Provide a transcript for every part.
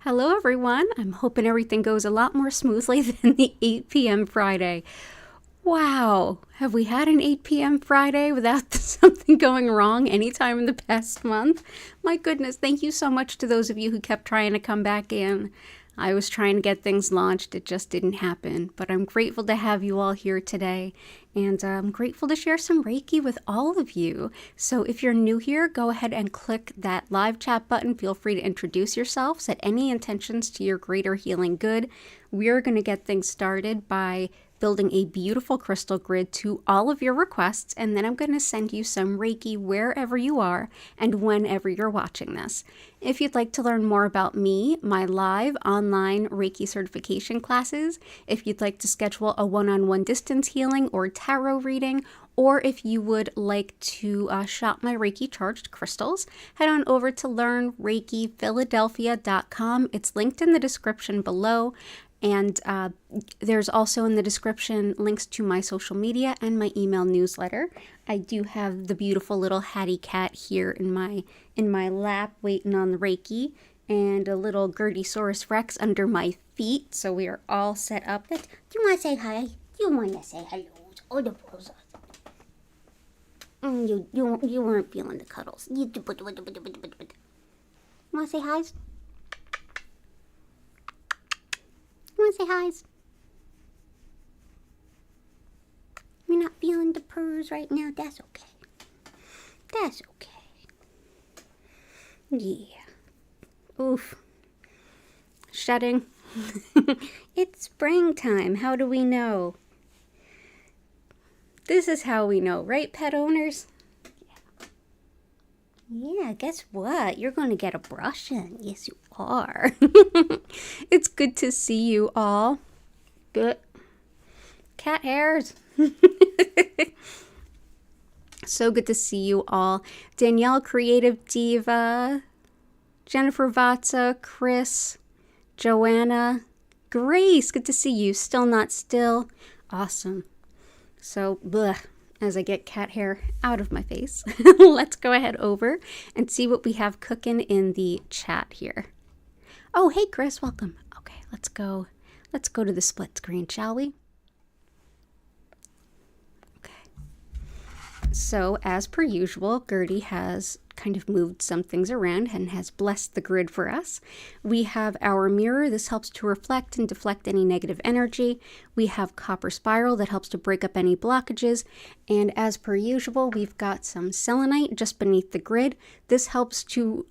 Hello, everyone. I'm hoping everything goes a lot more smoothly than the 8 p.m. Friday. Wow, have we had an 8 p.m. Friday without something going wrong anytime in the past month? My goodness, thank you so much to those of you who kept trying to come back in. I was trying to get things launched, it just didn't happen. But I'm grateful to have you all here today, and I'm grateful to share some Reiki with all of you. So if you're new here, go ahead and click that live chat button. Feel free to introduce yourself, set any intentions to your greater healing good. We're going to get things started by building a beautiful crystal grid to all of your requests, and then I'm going to send you some Reiki wherever you are and whenever you're watching this. If you'd like to learn more about me, my live online Reiki certification classes, if you'd like to schedule a one-on-one distance healing or tarot reading, or if you would like to shop my Reiki charged crystals, head on over to learnreikiphiladelphia.com. It's linked in the description below. And there's also in the description links to my social media and my email newsletter. I do have the beautiful little Hattie cat here in my lap waiting on the Reiki, and a little Gertiesaurus Rex under my feet. So we are all set up. Do you want to say hi? Do you want to say hello? Oh, the balls. You weren't feeling the cuddles. You want to say hi? You want to say hi? You're not feeling the purrs right now? That's okay. That's okay. Yeah. Oof. Shedding. It's springtime. How do we know? This is how we know, right, pet owners? Yeah, guess what? You're going to get a brushing. Yes, you are. It's good to see you all. Good. Cat hairs. So good to see you all. Danielle, Creative Diva, Jennifer Vatsa, Chris, Joanna, Grace, good to see you. Still Not Still. Awesome. So, as I get cat hair out of my face, let's go ahead over and see what we have cooking in the chat here. Oh, hey, Chris, welcome. Okay, let's go to the split screen, shall we? Okay. So, as per usual, Gertie has kind of moved some things around and has blessed the grid for us. We have our mirror. This helps to reflect and deflect any negative energy. We have copper spiral that helps to break up any blockages. And as per usual, we've got some selenite just beneath the grid. This helps to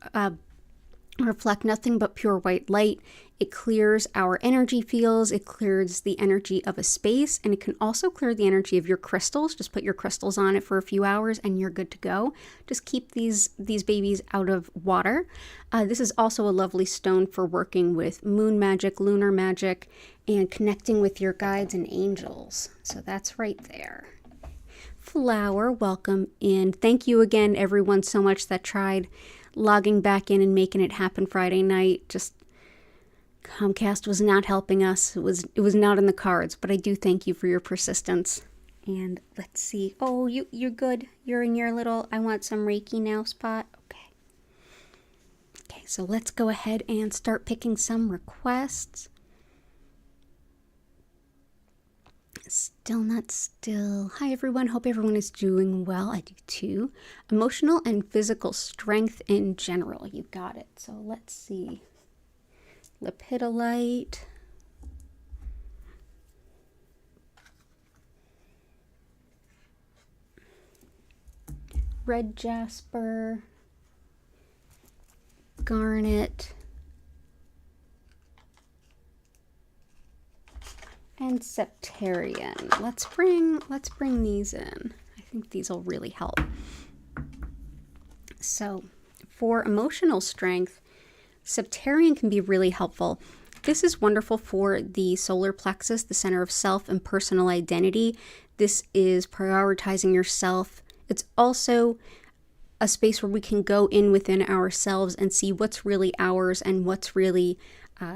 reflect nothing but pure white light. It clears our energy fields, it clears the energy of a space, and it can also clear the energy of your crystals. Just put your crystals on it for a few hours and you're good to go. Just keep these babies out of water. This is also a lovely stone for working with moon magic, lunar magic, and connecting with your guides and angels. So that's right there. Flower, welcome in. Thank you again, everyone, so much that tried logging back in and making it happen Friday night. Just Comcast was not helping us. It was not in the cards, but I do thank you for your persistence. And let's see. Oh, you're good. You're in your little I want some Reiki now spot. Okay. Okay, so let's go ahead and start picking some requests. Still Not Still. Hi, everyone. Hope everyone is doing well. I do too. Emotional and physical strength in general. You got it. So let's see. Lepidolite. Red jasper. Garnet. And Septarian. Let's bring these in. I think these will really help. So, for emotional strength, Septarian can be really helpful. This is wonderful for the solar plexus, the center of self and personal identity. This is prioritizing yourself. It's also a space where we can go in within ourselves and see what's really ours and what's really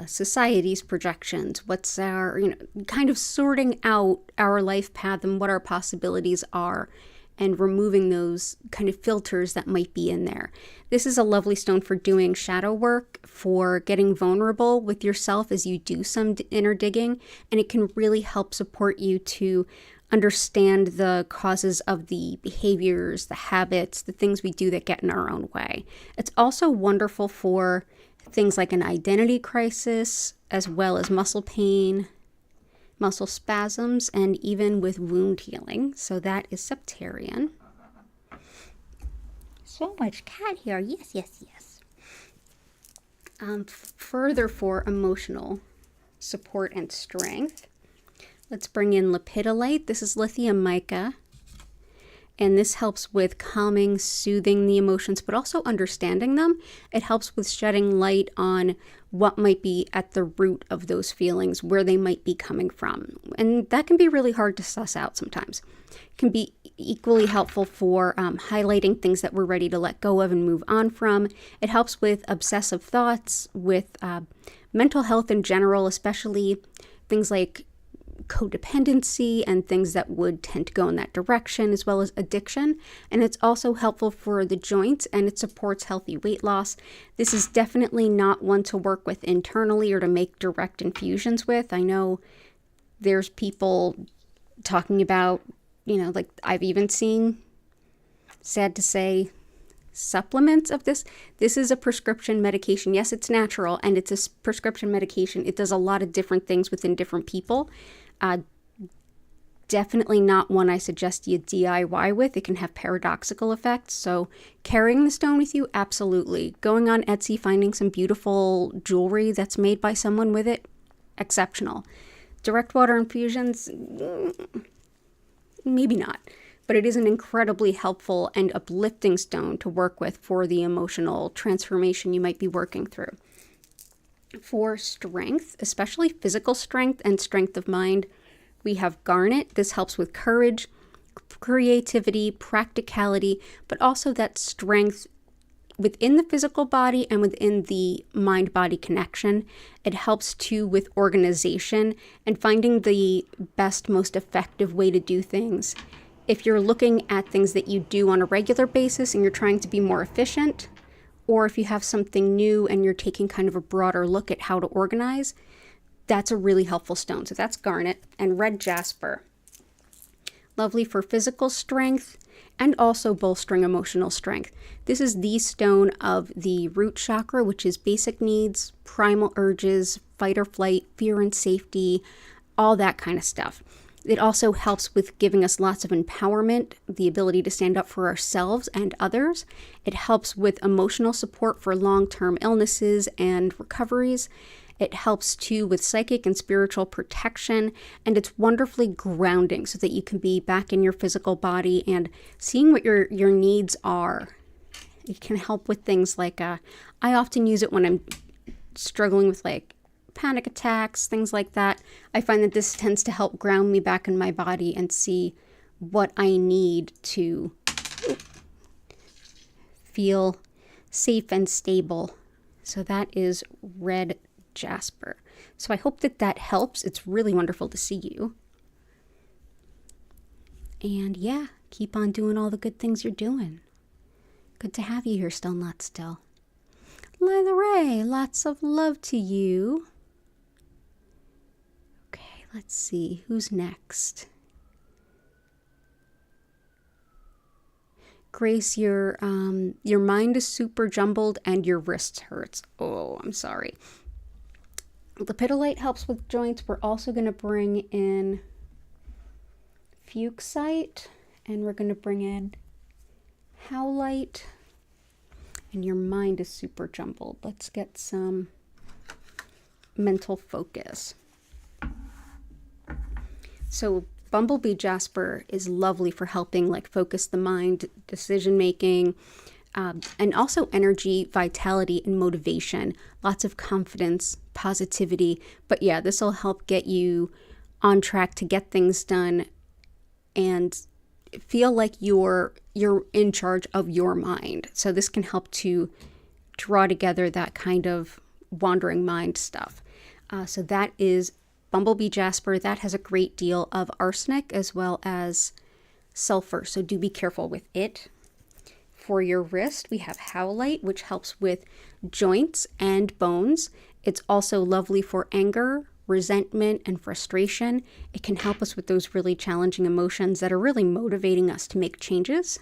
society's projections, what's our, kind of sorting out our life path and what our possibilities are, and removing those kind of filters that might be in there. This is a lovely stone for doing shadow work, for getting vulnerable with yourself as you do some inner digging, and it can really help support you to understand the causes of the behaviors, the habits, the things we do that get in our own way. It's also wonderful for things like an identity crisis, as well as muscle pain, muscle spasms, and even with wound healing. So that is septarian. So much cat hair. Yes, yes, yes. Further for emotional support and strength, let's bring in lepidolite. This is lithium mica, and this helps with calming, soothing the emotions, but also understanding them. It helps with shedding light on what might be at the root of those feelings, where they might be coming from. And that can be really hard to suss out sometimes. It can be equally helpful for highlighting things that we're ready to let go of and move on from. It helps with obsessive thoughts, with mental health in general, especially things like codependency and things that would tend to go in that direction, as well as addiction. And it's also helpful for the joints, and it supports healthy weight loss. This is definitely not one to work with internally or to make direct infusions with. I know there's people talking about, like I've even seen, sad to say, supplements of this. This is a prescription medication. Yes, it's natural, and it's a prescription medication. It does a lot of different things within different people. Definitely not one I suggest you DIY with. It can have paradoxical effects. So carrying the stone with you, absolutely. Going on Etsy, finding some beautiful jewelry that's made by someone with it, exceptional. Direct water infusions, maybe not. But it is an incredibly helpful and uplifting stone to work with for the emotional transformation you might be working through. For strength, especially physical strength and strength of mind, we have garnet. This helps with courage, creativity, practicality, but also that strength within the physical body and within the mind-body connection. It helps too with organization and finding the best, most effective way to do things. If you're looking at things that you do on a regular basis and you're trying to be more efficient, or if you have something new and you're taking kind of a broader look at how to organize, that's a really helpful stone. So that's garnet. And red jasper. Lovely for physical strength and also bolstering emotional strength. This is the stone of the root chakra, which is basic needs, primal urges, fight or flight, fear and safety, all that kind of stuff. It also helps with giving us lots of empowerment, the ability to stand up for ourselves and others. It helps with emotional support for long-term illnesses and recoveries. It helps too with psychic and spiritual protection, and it's wonderfully grounding so that you can be back in your physical body and seeing what your needs are. It can help with things like, I often use it when I'm struggling with like panic attacks, things like that. I find that this tends to help ground me back in my body and see what I need to feel safe and stable. So that is red jasper. So I hope that that helps. It's really wonderful to see you. And yeah, keep on doing all the good things you're doing. Good to have you here, Stone Lot Still. Lila Ray, lots of love to you. Okay, let's see. Who's next? Grace, your mind is super jumbled and your wrist hurts. Oh, I'm sorry. Lepidolite helps with joints. We're also going to bring in fuchsite, and we're going to bring in howlite. And your mind is super jumbled. Let's get some mental focus. So bumblebee jasper is lovely for helping like focus the mind, decision making, and also energy, vitality, and motivation. Lots of confidence, positivity. But yeah, this will help get you on track to get things done and feel like you're in charge of your mind. So this can help to draw together that kind of wandering mind stuff. So that is bumblebee jasper. That has a great deal of arsenic as well as sulfur, so do be careful with it. For your wrist, we have howlite, which helps with joints and bones. It's also lovely for anger, resentment, and frustration. It can help us with those really challenging emotions that are really motivating us to make changes,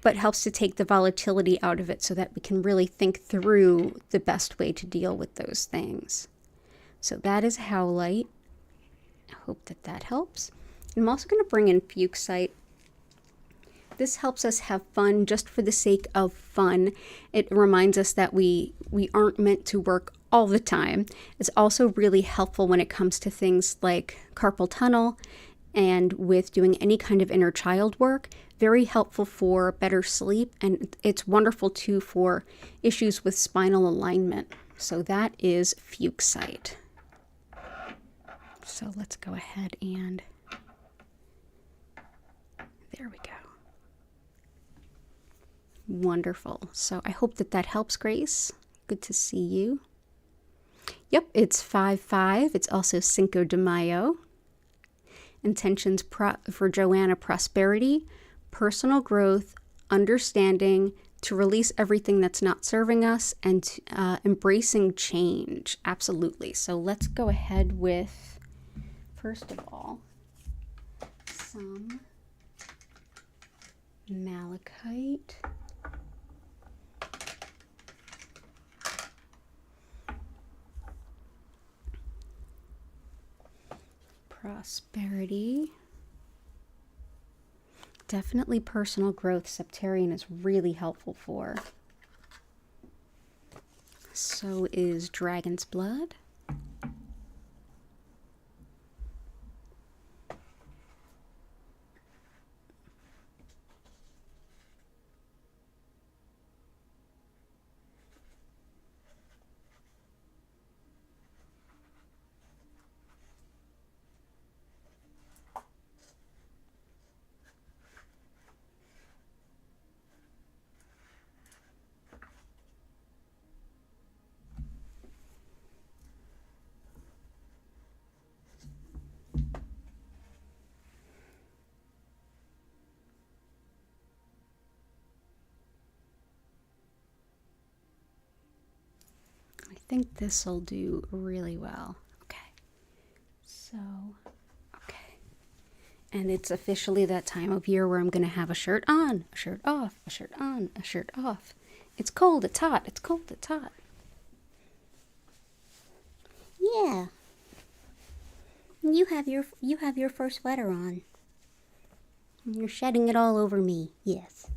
but helps to take the volatility out of it so that we can really think through the best way to deal with those things. So that is howlite. I hope that that helps. I'm also going to bring in fuchsite. This helps us have fun just for the sake of fun. It reminds us that we aren't meant to work all the time. It's also really helpful when it comes to things like carpal tunnel and with doing any kind of inner child work. Very helpful for better sleep, and it's wonderful too for issues with spinal alignment. So that is fuchsite. So let's go ahead and there we go. Wonderful. So I hope that that helps, Grace. Good to see you. Yep, it's 5/5. It's also Cinco de Mayo. Intentions for Joanna: prosperity, personal growth, understanding, to release everything that's not serving us, and embracing change. Absolutely. So let's go ahead with, first of all, some malachite. Prosperity. Definitely personal growth. Septarian is really helpful for. So is dragon's blood. I think this will do really well. Okay. So, okay. And it's officially that time of year where I'm going to have a shirt on, a shirt off, a shirt on, a shirt off. It's cold, it's hot, it's cold, it's hot. Yeah. You have your fur sweater on. You're shedding it all over me. Yes.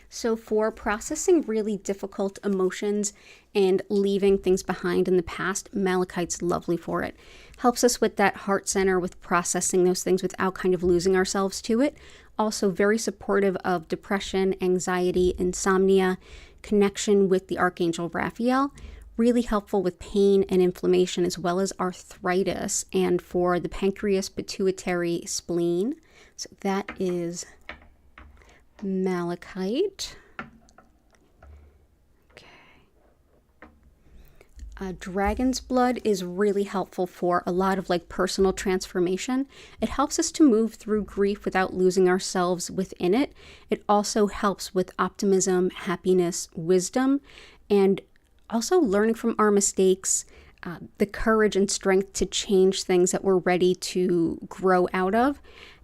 So for processing really difficult emotions and leaving things behind in the past, malachite's lovely for it. Helps us with that heart center, with processing those things without kind of losing ourselves to it. Also very supportive of depression, anxiety, insomnia, connection with the Archangel Raphael. Really helpful with pain and inflammation as well as arthritis and for the pancreas, pituitary, spleen. So that is malachite. Okay. Dragon's blood is really helpful for a lot of like personal transformation. It helps us to move through grief without losing ourselves within it. It also helps with optimism, happiness, wisdom, and also learning from our mistakes, the courage and strength to change things that we're ready to grow out of,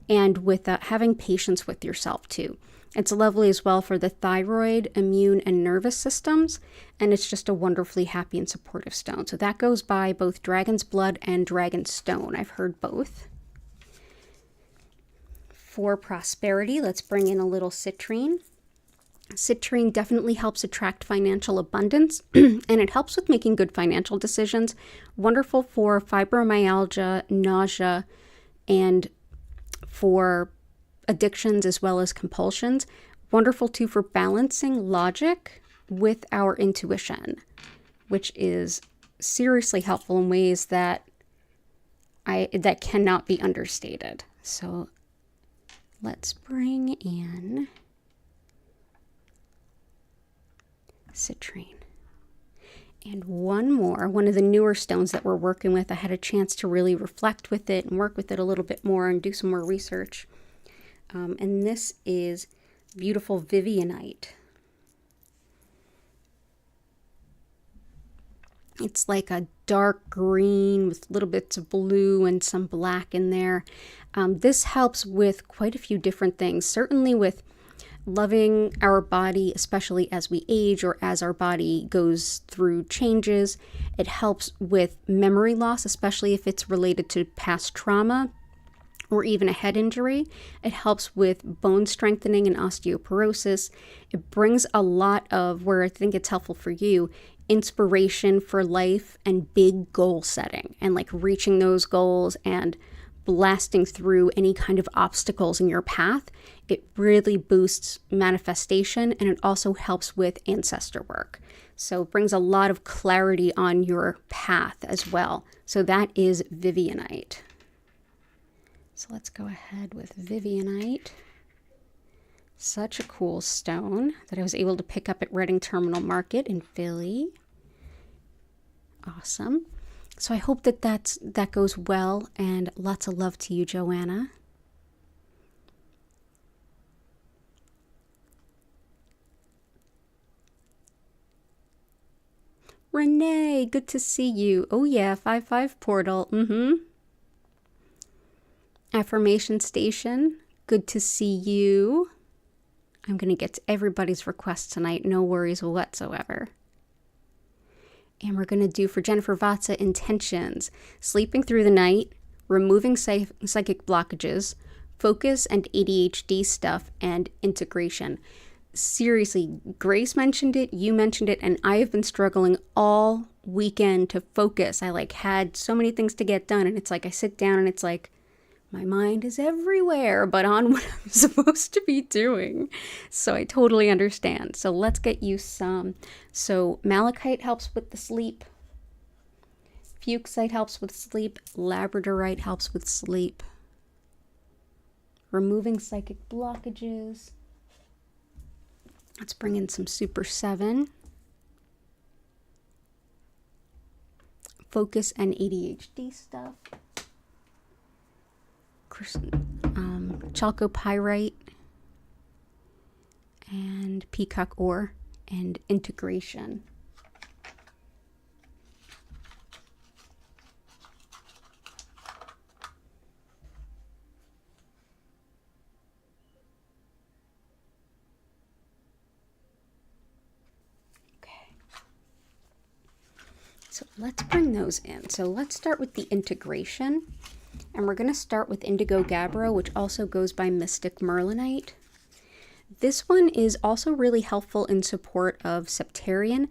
and with having patience with yourself too. It's lovely as well for the thyroid, immune, and nervous systems, and it's just a wonderfully happy and supportive stone. So that goes by both dragon's blood and dragon's stone. I've heard both. For prosperity, let's bring in a little citrine. Citrine definitely helps attract financial abundance, and it helps with making good financial decisions. Wonderful for fibromyalgia, nausea, and for addictions as well as compulsions. Wonderful too for balancing logic with our intuition, which is seriously helpful in ways that cannot be understated. So let's bring in citrine. And one more, one of the newer stones that we're working with. I had a chance to really reflect with it and work with it a little bit more and do some more research. And this is beautiful Vivianite. It's like a dark green with little bits of blue and some black in there. This helps with quite a few different things, certainly with loving our body, especially as we age or as our body goes through changes. It helps with memory loss, especially if it's related to past trauma or even a head injury. It helps with bone strengthening and osteoporosis. It brings a lot of, where I think it's helpful for you, inspiration for life and big goal setting and like reaching those goals and blasting through any kind of obstacles in your path. It really boosts manifestation, and it also helps with ancestor work. So it brings a lot of clarity on your path as well. So that is Vivianite. So let's go ahead with Vivianite. Such a cool stone that I was able to pick up at Reading Terminal Market in Philly. Awesome. So I hope that goes well, and lots of love to you, Joanna. Renee, good to see you. Oh yeah, 5-5 portal. Affirmation Station, good to see you. I'm going to get to everybody's requests tonight, no worries whatsoever. And we're going to do for Jennifer Vatsa intentions, sleeping through the night, removing psychic blockages, focus and ADHD stuff, and integration. Seriously, Grace mentioned it, you mentioned it, and I have been struggling all weekend to focus. I had so many things to get done, and it's like I sit down and it's like my mind is everywhere but on what I'm supposed to be doing. So I totally understand. So let's get you some. So malachite helps with the sleep. Fuchsite helps with sleep. Labradorite helps with sleep. Removing psychic blockages. Let's bring in some Super 7. Focus and ADHD stuff. Chalcopyrite and peacock ore and integration. So let's bring those in. So let's start with the integration. And we're going to start with Indigo Gabbro, which also goes by Mystic Merlinite. This one is also really helpful in support of Septarian.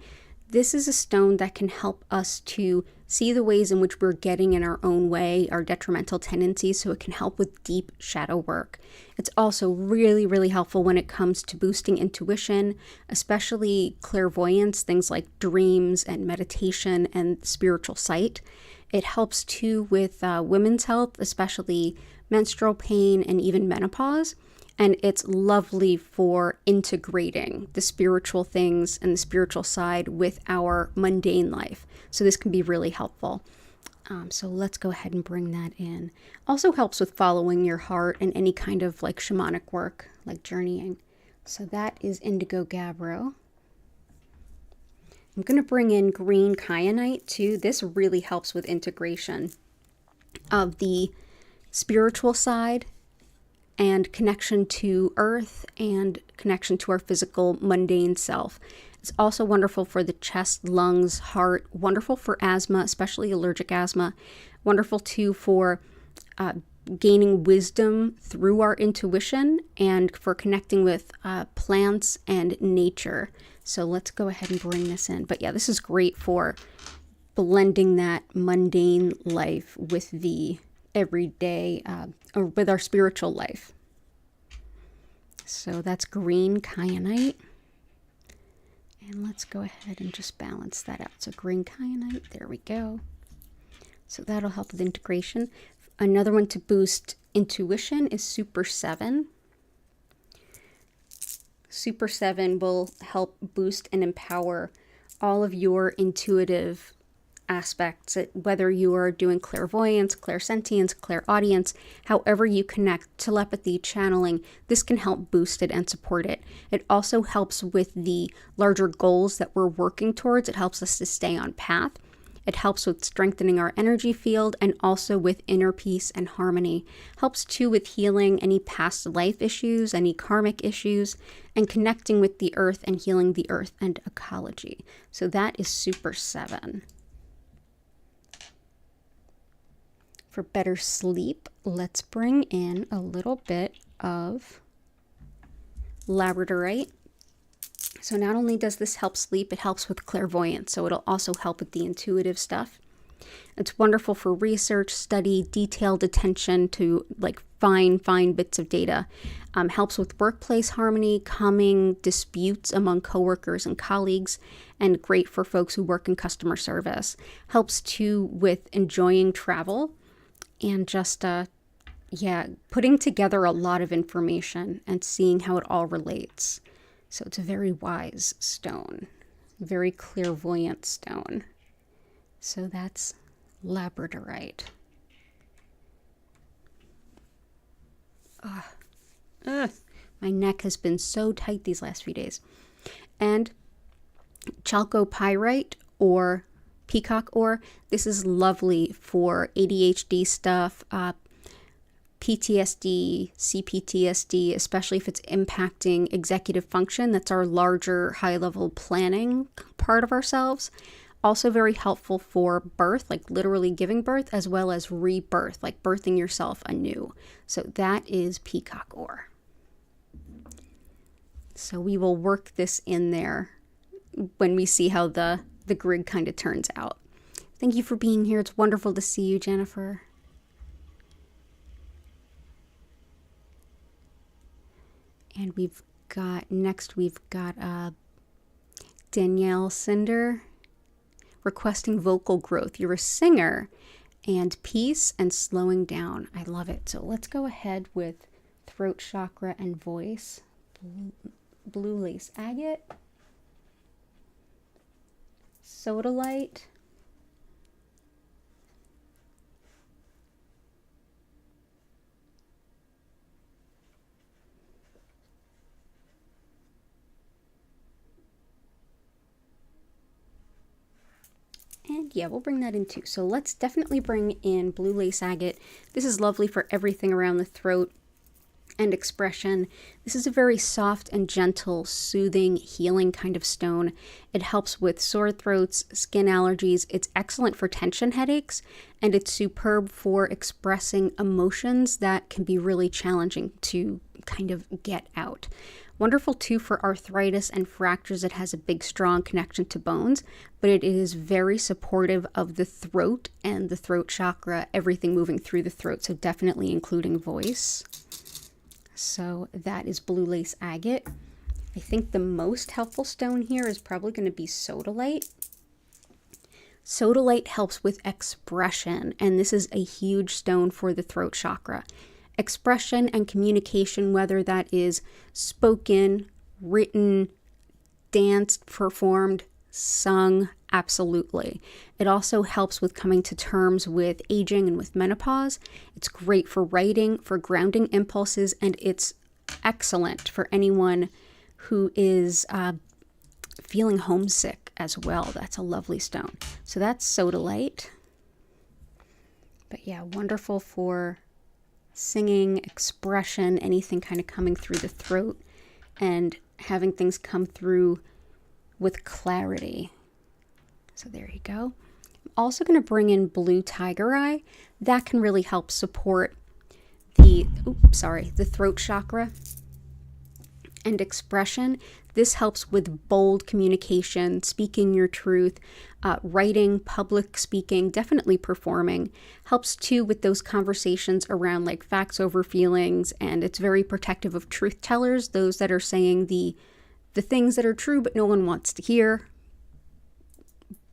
This is a stone that can help us to see the ways in which we're getting in our own way, our detrimental tendencies, so it can help with deep shadow work. It's also really, really helpful when it comes to boosting intuition, especially clairvoyance, things like dreams and meditation and spiritual sight. It helps too with women's health, especially menstrual pain and even menopause. And it's lovely for integrating the spiritual things and the spiritual side with our mundane life. So this can be really helpful. So let's go ahead and bring that in. Also helps with following your heart and any kind of shamanic work, like journeying. So that is Indigo Gabbro. I'm going to bring in green kyanite too. This really helps with integration of the spiritual side and connection to earth and connection to our physical mundane self. It's also wonderful for the chest, lungs, heart, wonderful for asthma, especially allergic asthma, wonderful too for gaining wisdom through our intuition and for connecting with plants and nature. So let's go ahead and bring this in. But yeah, this is great for blending that mundane life with the everyday, or with our spiritual life. So that's green kyanite. And let's go ahead and just balance that out. So green kyanite, there we go. So that'll help with integration. Another one to boost intuition is Super 7. Super 7 will help boost and empower all of your intuitive aspects, whether you are doing clairvoyance, clairsentience, clairaudience, however you connect, telepathy, channeling, this can help boost it and support it. It also helps with the larger goals that we're working towards. It helps us to stay on path. It helps with strengthening our energy field and also with inner peace and harmony. Helps too with healing any past life issues, any karmic issues, and connecting with the earth and healing the earth and ecology. So that is Super 7. For better sleep, let's bring in a little bit of labradorite. So not only does this help sleep, it helps with clairvoyance, so it'll also help with the intuitive stuff. It's wonderful for research, study, detailed attention to like fine bits of data. Helps with workplace harmony, calming disputes among coworkers and colleagues, and great for folks who work in customer service. Helps too with enjoying travel and just, putting together a lot of information and seeing how it all relates. So it's a very wise stone, very clairvoyant stone. So that's labradorite. My neck has been so tight these last few days. And chalcopyrite or peacock ore, this is lovely for ADHD stuff, PTSD, CPTSD, especially if it's impacting executive function. That's our larger high-level planning part of ourselves. Also very helpful for birth, like literally giving birth, as well as rebirth, like birthing yourself anew. So that is peacock ore. So we will work this in there when we see how the grid kind of turns out. Thank you for being here. It's wonderful to see you, Jennifer. And we've got Danielle Cinder requesting vocal growth. You're a singer, and peace and slowing down. I love it. So let's go ahead with throat chakra and voice. Blue lace agate, sodalite, and we'll bring that in too. So let's definitely bring in blue lace agate. This is lovely for everything around the throat and expression. This is a very soft and gentle, soothing, healing kind of stone. It helps with sore throats, skin allergies. It's excellent for tension headaches, and it's superb for expressing emotions that can be really challenging to kind of get out. Wonderful too for arthritis and fractures. It has a big, strong connection to bones, but it is very supportive of the throat and the throat chakra, everything moving through the throat, so definitely including voice. So that is blue lace agate. I think the most helpful stone here is probably going to be sodalite. Sodalite helps with expression, and this is a huge stone for the throat chakra. Expression and communication, whether that is spoken, written, danced, performed, sung, absolutely. It also helps with coming to terms with aging and with menopause. It's great for writing, for grounding impulses, and it's excellent for anyone who is feeling homesick as well. That's a lovely stone. So that's sodalite. But wonderful for singing, expression, anything kind of coming through the throat and having things come through with clarity. So there you go. I'm also going to bring in blue tiger eye. That can really help support the throat chakra and expression. This helps with bold communication, speaking your truth, writing, public speaking, definitely performing. Helps too with those conversations around like facts over feelings, and it's very protective of truth tellers, those that are saying the things that are true but no one wants to hear.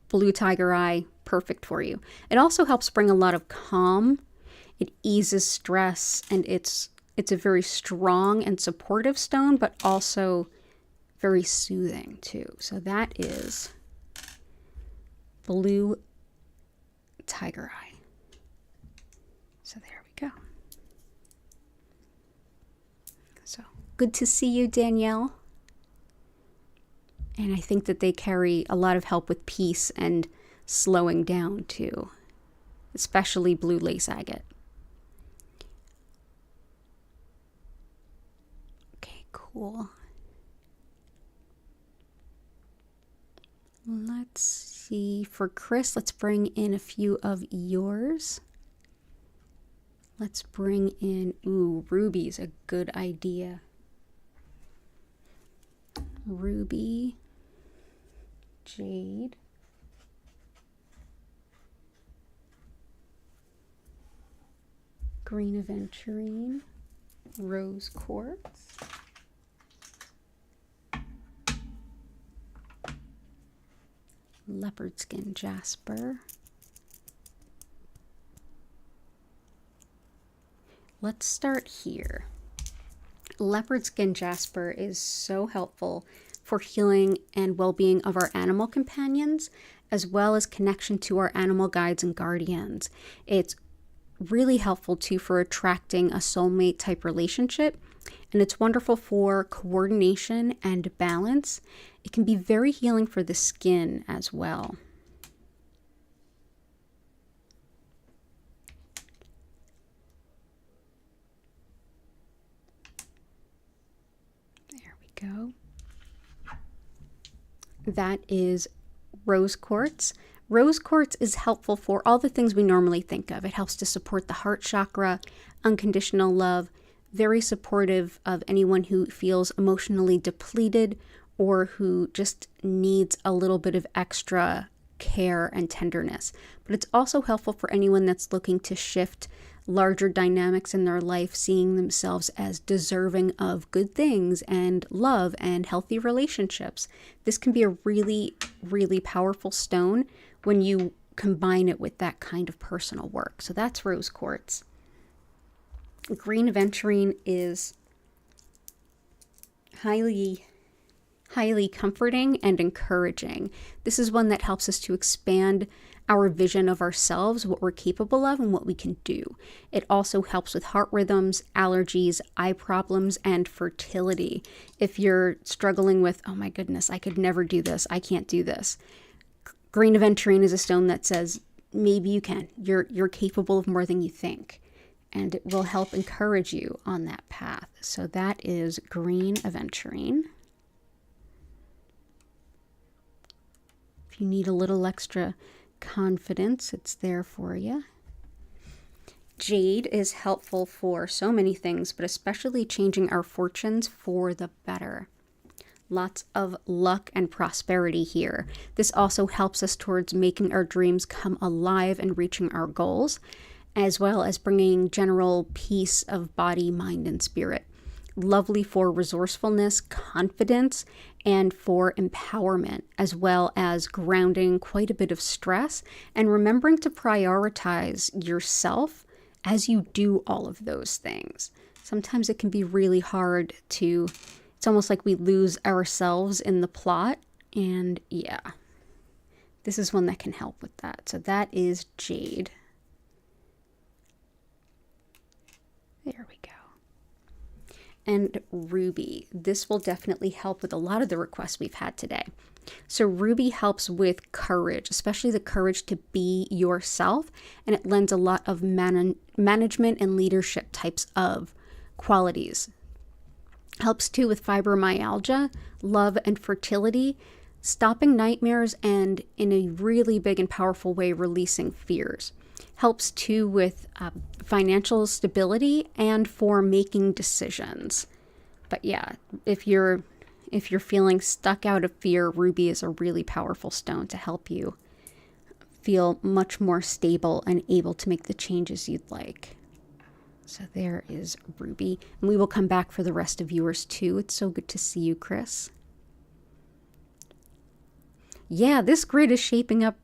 Blue tiger eye, perfect for you. It also helps bring a lot of calm. It eases stress, and it's a very strong and supportive stone, but also very soothing too. So that is blue tiger eye. So there we go. So good to see you, Danielle. And I think that they carry a lot of help with peace and slowing down too, especially blue lace agate. Okay, cool. Let's see, for Chris, let's bring in a few of yours. Let's bring in, ruby's a good idea. Ruby, jade, green aventurine, rose quartz, leopard skin jasper. Let's start here. Leopard skin jasper is so helpful for healing and well-being of our animal companions, as well as connection to our animal guides and guardians. It's really helpful too for attracting a soulmate type relationship, and it's wonderful for coordination and balance. It can be very healing for the skin as well. There we go. That is rose quartz. Rose quartz is helpful for all the things we normally think of. It helps to support the heart chakra, unconditional love, very supportive of anyone who feels emotionally depleted or who just needs a little bit of extra care and tenderness. But it's also helpful for anyone that's looking to shift larger dynamics in their life, seeing themselves as deserving of good things and love and healthy relationships. This can be a really, really powerful stone when you combine it with that kind of personal work. So that's rose quartz. Green aventurine is highly comforting and encouraging. This is one that helps us to expand our vision of ourselves, what we're capable of, and what we can do. It also helps with heart rhythms, allergies, eye problems, and fertility. If you're struggling with, oh my goodness, I could never do this, I can't do this, green aventurine is a stone that says, maybe you can. You're capable of more than you think. And it will help encourage you on that path. So that is green aventurine. If you need a little extra confidence, it's there for you. Jade is helpful for so many things, but especially changing our fortunes for the better. Lots of luck and prosperity here. This also helps us towards making our dreams come alive and reaching our goals, as well as bringing general peace of body, mind, and spirit. Lovely for resourcefulness, confidence, and for empowerment, as well as grounding quite a bit of stress and remembering to prioritize yourself as you do all of those things. Sometimes it can be really hard to, it's almost like we lose ourselves in the plot, and yeah, this is one that can help with that. So that is jade. There we go. And ruby. This will definitely help with a lot of the requests we've had today. So ruby helps with courage, especially the courage to be yourself, and it lends a lot of management and leadership types of qualities. Helps too with fibromyalgia, love and fertility, stopping nightmares, and in a really big and powerful way, releasing fears. Helps too with financial stability and for making decisions. But yeah, if you're feeling stuck out of fear, ruby is a really powerful stone to help you feel much more stable and able to make the changes you'd like. So there is ruby. And we will come back for the rest of yours too. It's so good to see you, Chris. Yeah, this grid is shaping up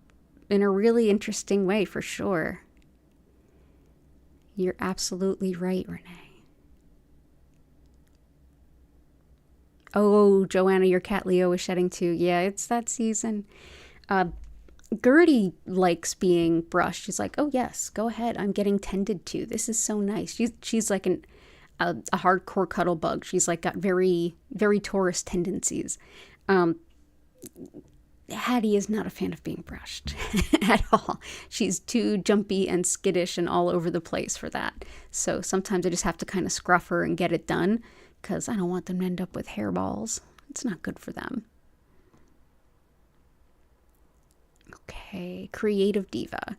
in a really interesting way for sure. You're absolutely right, Renee. Oh, Joanna, your cat Leo is shedding too. Yeah, it's that season. Gertie likes being brushed. She's like, oh yes, go ahead. I'm getting tended to. This is so nice. She's like a hardcore cuddle bug. She's like got very, very Taurus tendencies. Hattie is not a fan of being brushed at all. She's too jumpy and skittish and all over the place for that. So sometimes I just have to kind of scruff her and get it done because I don't want them to end up with hairballs. It's not good for them. Okay, Creative Diva.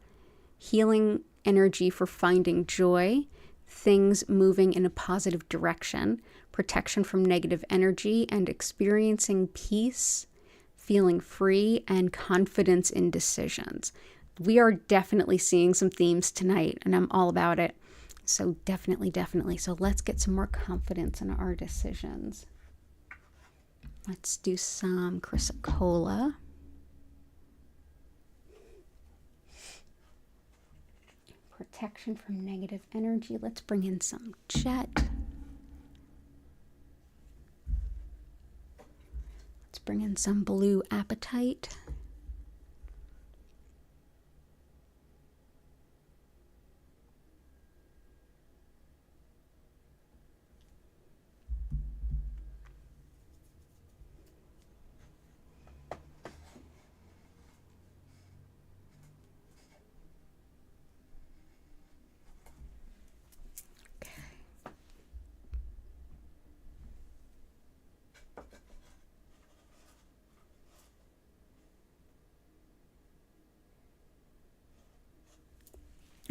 Healing energy for finding joy, things moving in a positive direction, protection from negative energy, and experiencing peace, feeling free, and confidence in decisions. We are definitely seeing some themes tonight, and I'm all about it. So definitely, definitely. So let's get some more confidence in our decisions. Let's do some chrysocolla. Protection from negative energy. Let's bring in some jet. Let's bring in some blue appetite.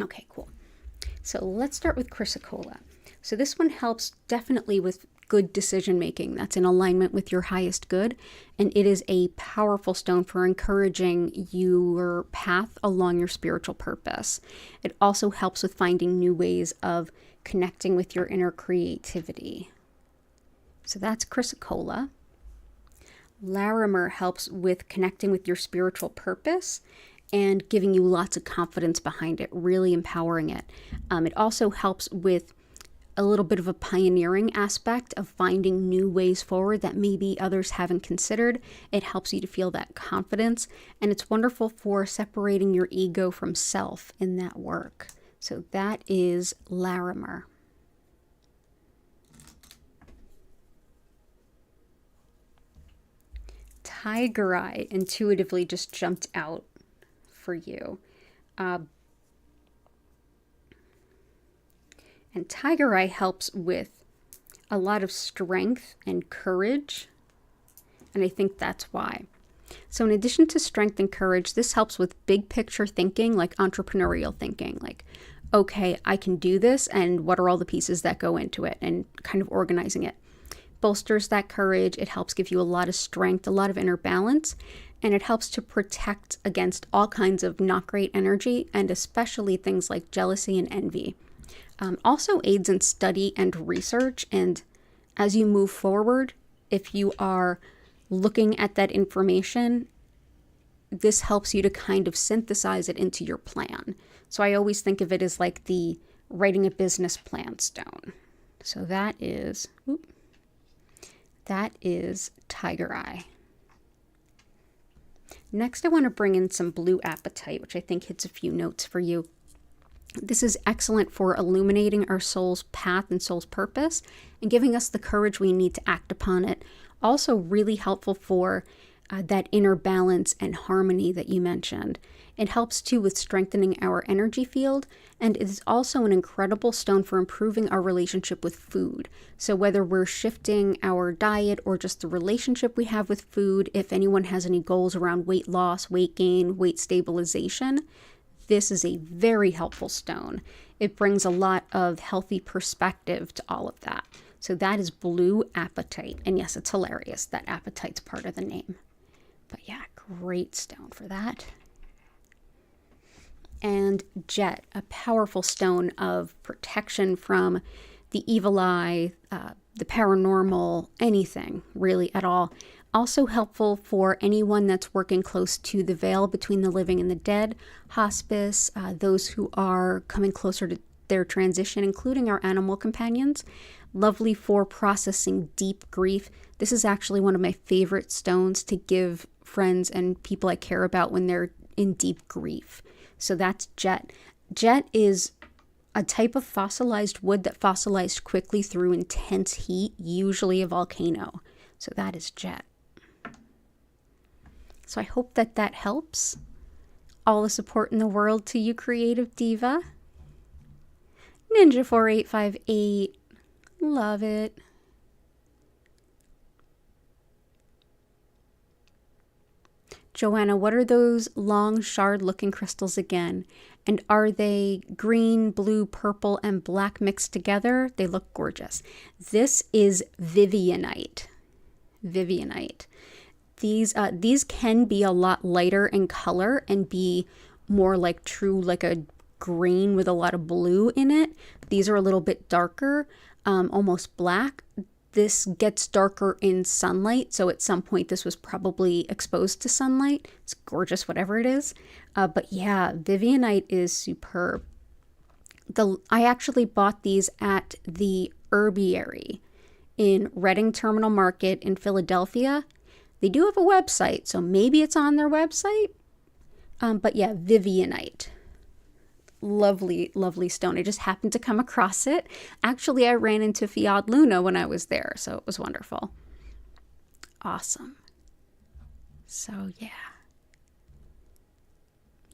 Okay, cool. So let's start with chrysocolla. So this one helps definitely with good decision making. That's in alignment with your highest good. And it is a powerful stone for encouraging your path along your spiritual purpose. It also helps with finding new ways of connecting with your inner creativity. So that's chrysocolla. Larimer helps with connecting with your spiritual purpose and giving you lots of confidence behind it, really empowering it. It also helps with a little bit of a pioneering aspect of finding new ways forward that maybe others haven't considered. It helps you to feel that confidence, and it's wonderful for separating your ego from self in that work. So that is Larimer. Tiger Eye intuitively just jumped out for you. And Tiger Eye helps with a lot of strength and courage. And I think that's why. So in addition to strength and courage, this helps with big picture thinking, like entrepreneurial thinking, like, okay, I can do this, and what are all the pieces that go into it, and kind of organizing it. Bolsters that courage. It helps give you a lot of strength, a lot of inner balance, and it helps to protect against all kinds of not great energy, and especially things like jealousy and envy. Also aids in study and research, and as you move forward, if you are looking at that information, this helps you to kind of synthesize it into your plan. So I always think of it as like the writing a business plan stone. So that is Tiger Eye. Next, I want to bring in some blue apatite, which I think hits a few notes for you. This is excellent for illuminating our soul's path and soul's purpose and giving us the courage we need to act upon it. Also really helpful for that inner balance and harmony that you mentioned. It helps too with strengthening our energy field, and it is also an incredible stone for improving our relationship with food. So whether we're shifting our diet or just the relationship we have with food, if anyone has any goals around weight loss, weight gain, weight stabilization, this is a very helpful stone. It brings a lot of healthy perspective to all of that. So that is blue apatite. And yes, it's hilarious that apatite's part of the name. But yeah, great stone for that. And jet, a powerful stone of protection from the evil eye, the paranormal, anything really at all. Also helpful for anyone that's working close to the veil between the living and the dead, hospice, those who are coming closer to their transition, including our animal companions. Lovely for processing deep grief. This is actually one of my favorite stones to give friends and people I care about when they're in deep grief. So that's jet. Jet is a type of fossilized wood that fossilized quickly through intense heat, usually a volcano. So that is jet. So I hope that that helps. All the support in the world to you, creative diva. Ninja4858, love it. Joanna, what are those long shard-looking crystals again? And are they green, blue, purple, and black mixed together? They look gorgeous. This is Vivianite. Vivianite. These can be a lot lighter in color and be more like true, like a green with a lot of blue in it. These are a little bit darker, almost black. This gets darker in sunlight, so at some point this was probably exposed to sunlight. It's gorgeous, whatever it is. But yeah, Vivianite is superb. I actually bought these at the Herbiary in Reading Terminal Market in Philadelphia. They do have a website, so maybe it's on their website. But yeah, Vivianite. Lovely, lovely stone. I just happened to come across it. Actually, I ran into Fiat Luna when I was there, so it was wonderful. Awesome. So yeah.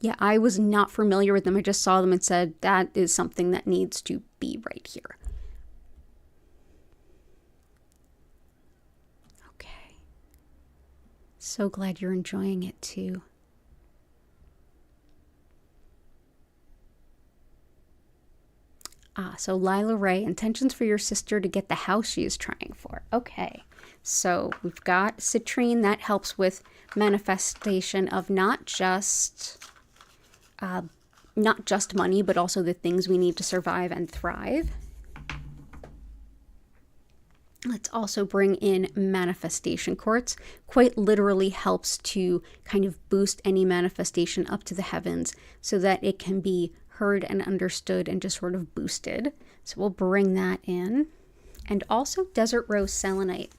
Yeah, I was not familiar with them. I just saw them and said, that is something that needs to be right here. Okay. So glad you're enjoying it too. So Lila Ray, intentions for your sister to get the house she is trying for. Okay, so we've got citrine that helps with manifestation of not just money, but also the things we need to survive and thrive. Let's also bring in manifestation quartz. Quite literally helps to kind of boost any manifestation up to the heavens so that it can be heard and understood and just sort of boosted. So we'll bring that in. And also desert rose selenite.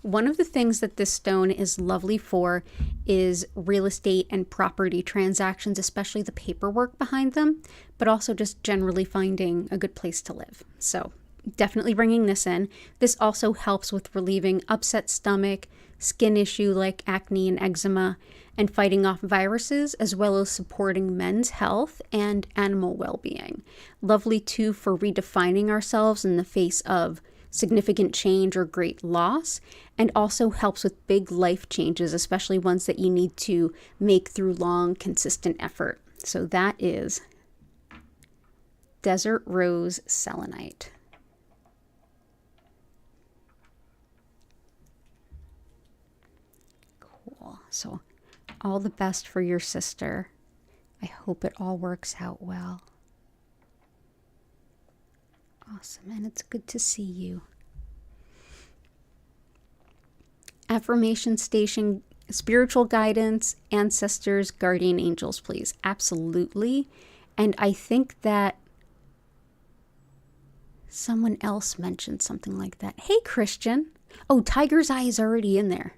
One of the things that this stone is lovely for is real estate and property transactions, especially the paperwork behind them, but also just generally finding a good place to live. So definitely bringing this in. This also helps with relieving upset stomach, skin issue like acne and eczema, and fighting off viruses, as well as supporting men's health and animal well-being. Lovely too for redefining ourselves in the face of significant change or great loss, and also helps with big life changes, especially ones that you need to make through long, consistent effort. So that is desert rose selenite. Cool. So all the best for your sister. I hope it all works out well. Awesome, and it's good to see you. Affirmation station, spiritual guidance, ancestors, guardian angels, please. Absolutely. And I think that someone else mentioned something like that. Hey, Christian. Oh, Tiger's Eye is already in there.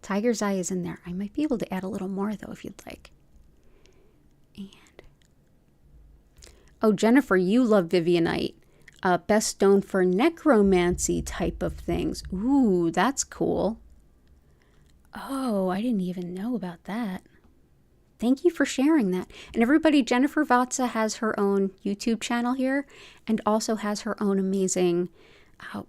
Tiger's Eye is in there. I might be able to add a little more, though, if you'd like. And oh, Jennifer, you love Vivianite. Best stone for necromancy type of things. Ooh, that's cool. Oh, I didn't even know about that. Thank you for sharing that. And everybody, Jennifer Vatsa has her own YouTube channel here and also has her own amazing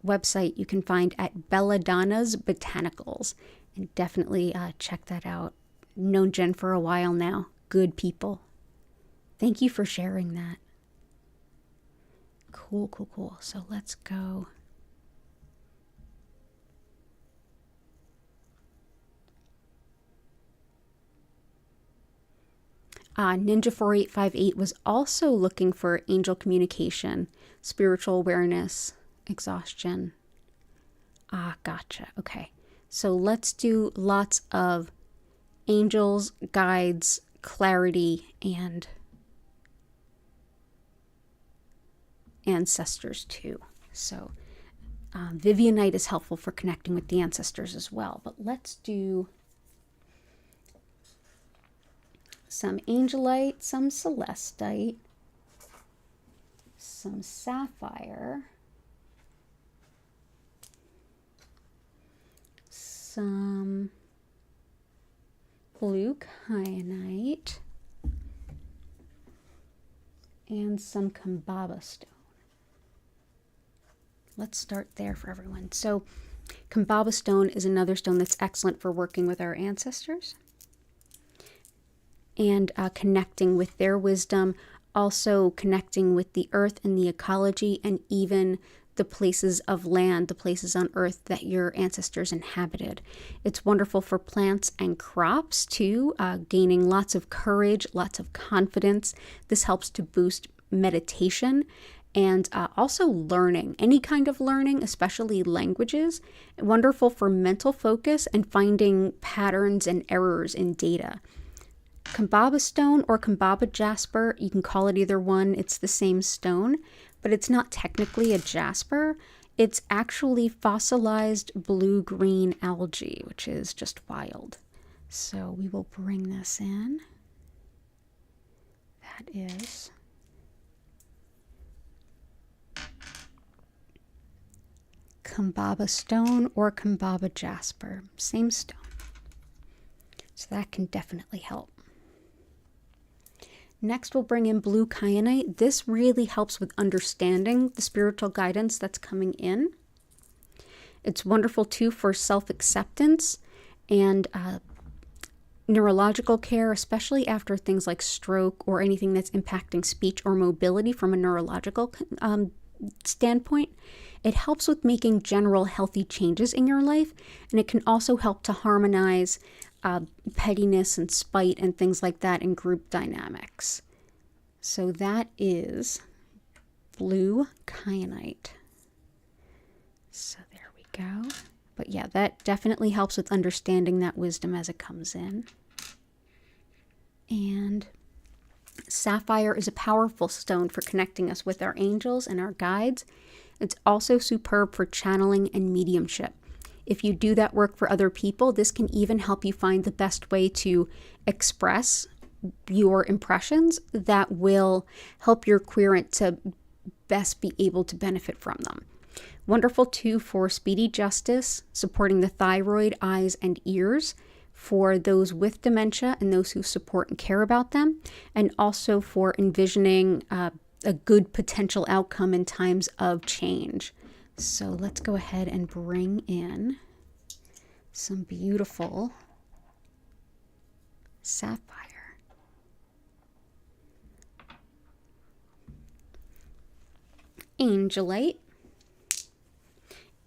website you can find at Belladonna's Botanicals. And definitely check that out. Known Jen for a while now. Good people. Thank you for sharing that. Cool, cool, cool. So let's go. Ninja4858 was also looking for angel communication, spiritual awareness, exhaustion. Gotcha. Okay. So let's do lots of angels, guides, clarity, and ancestors too. So Vivianite is helpful for connecting with the ancestors as well. But let's do some angelite, some celestite, some sapphire, some blue kyanite, and some Kambaba stone. Let's start there for everyone. So Kambaba stone is another stone that's excellent for working with our ancestors and connecting with their wisdom, also connecting with the earth and the ecology, and even the places of land, the places on earth that your ancestors inhabited. It's wonderful for plants and crops too, gaining lots of courage, lots of confidence. This helps to boost meditation and also learning, any kind of learning, especially languages. Wonderful for mental focus and finding patterns and errors in data. Kambaba stone or Kambaba jasper, you can call it either one, it's the same stone, but it's not technically a jasper. It's actually fossilized blue-green algae, which is just wild. So we will bring this in. That is Kambaba stone or Kambaba jasper, same stone. So that can definitely help. Next, we'll bring in blue kyanite. This really helps with understanding the spiritual guidance that's coming in. It's wonderful too for self-acceptance and neurological care, especially after things like stroke or anything that's impacting speech or mobility from a neurological standpoint. It helps with making general healthy changes in your life, and it can also help to harmonize pettiness and spite and things like that in group dynamics. So that is blue kyanite. So there we go. But yeah, that definitely helps with understanding that wisdom as it comes in. And sapphire is a powerful stone for connecting us with our angels and our guides. It's also superb for channeling and mediumship. If you do that work for other people, this can even help you find the best way to express your impressions that will help your querent to best be able to benefit from them. Wonderful too for speedy justice, supporting the thyroid, eyes, and ears for those with dementia and those who support and care about them, and also for envisioning a good potential outcome in times of change. So let's go ahead and bring in some beautiful sapphire. Angelite.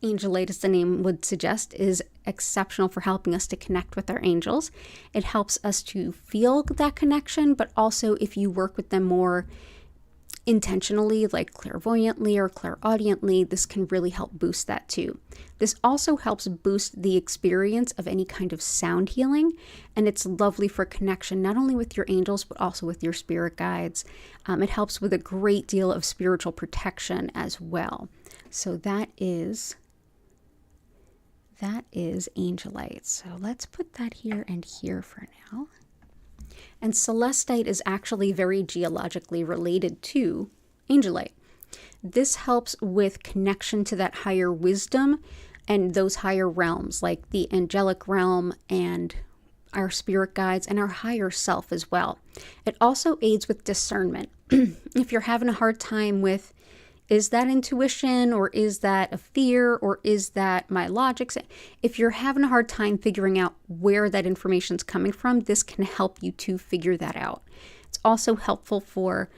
Angelite, as the name would suggest, is exceptional for helping us to connect with our angels. It helps us to feel that connection, but also if you work with them more intentionally, like clairvoyantly or clairaudiently, this can really help boost that too. This also helps boost the experience of any kind of sound healing, and it's lovely for connection not only with your angels but also with your spirit guides. It helps with a great deal of spiritual protection as well. So that is angelite. So let's put that here and here for now. And celestite is actually very geologically related to angelite. This helps with connection to that higher wisdom and those higher realms, like the angelic realm and our spirit guides and our higher self as well. It also aids with discernment. If you're having a hard time with, is that intuition, or is that a fear, or is that my logic? If you're having a hard time figuring out where that information's coming from, this can help you to figure that out. It's also helpful for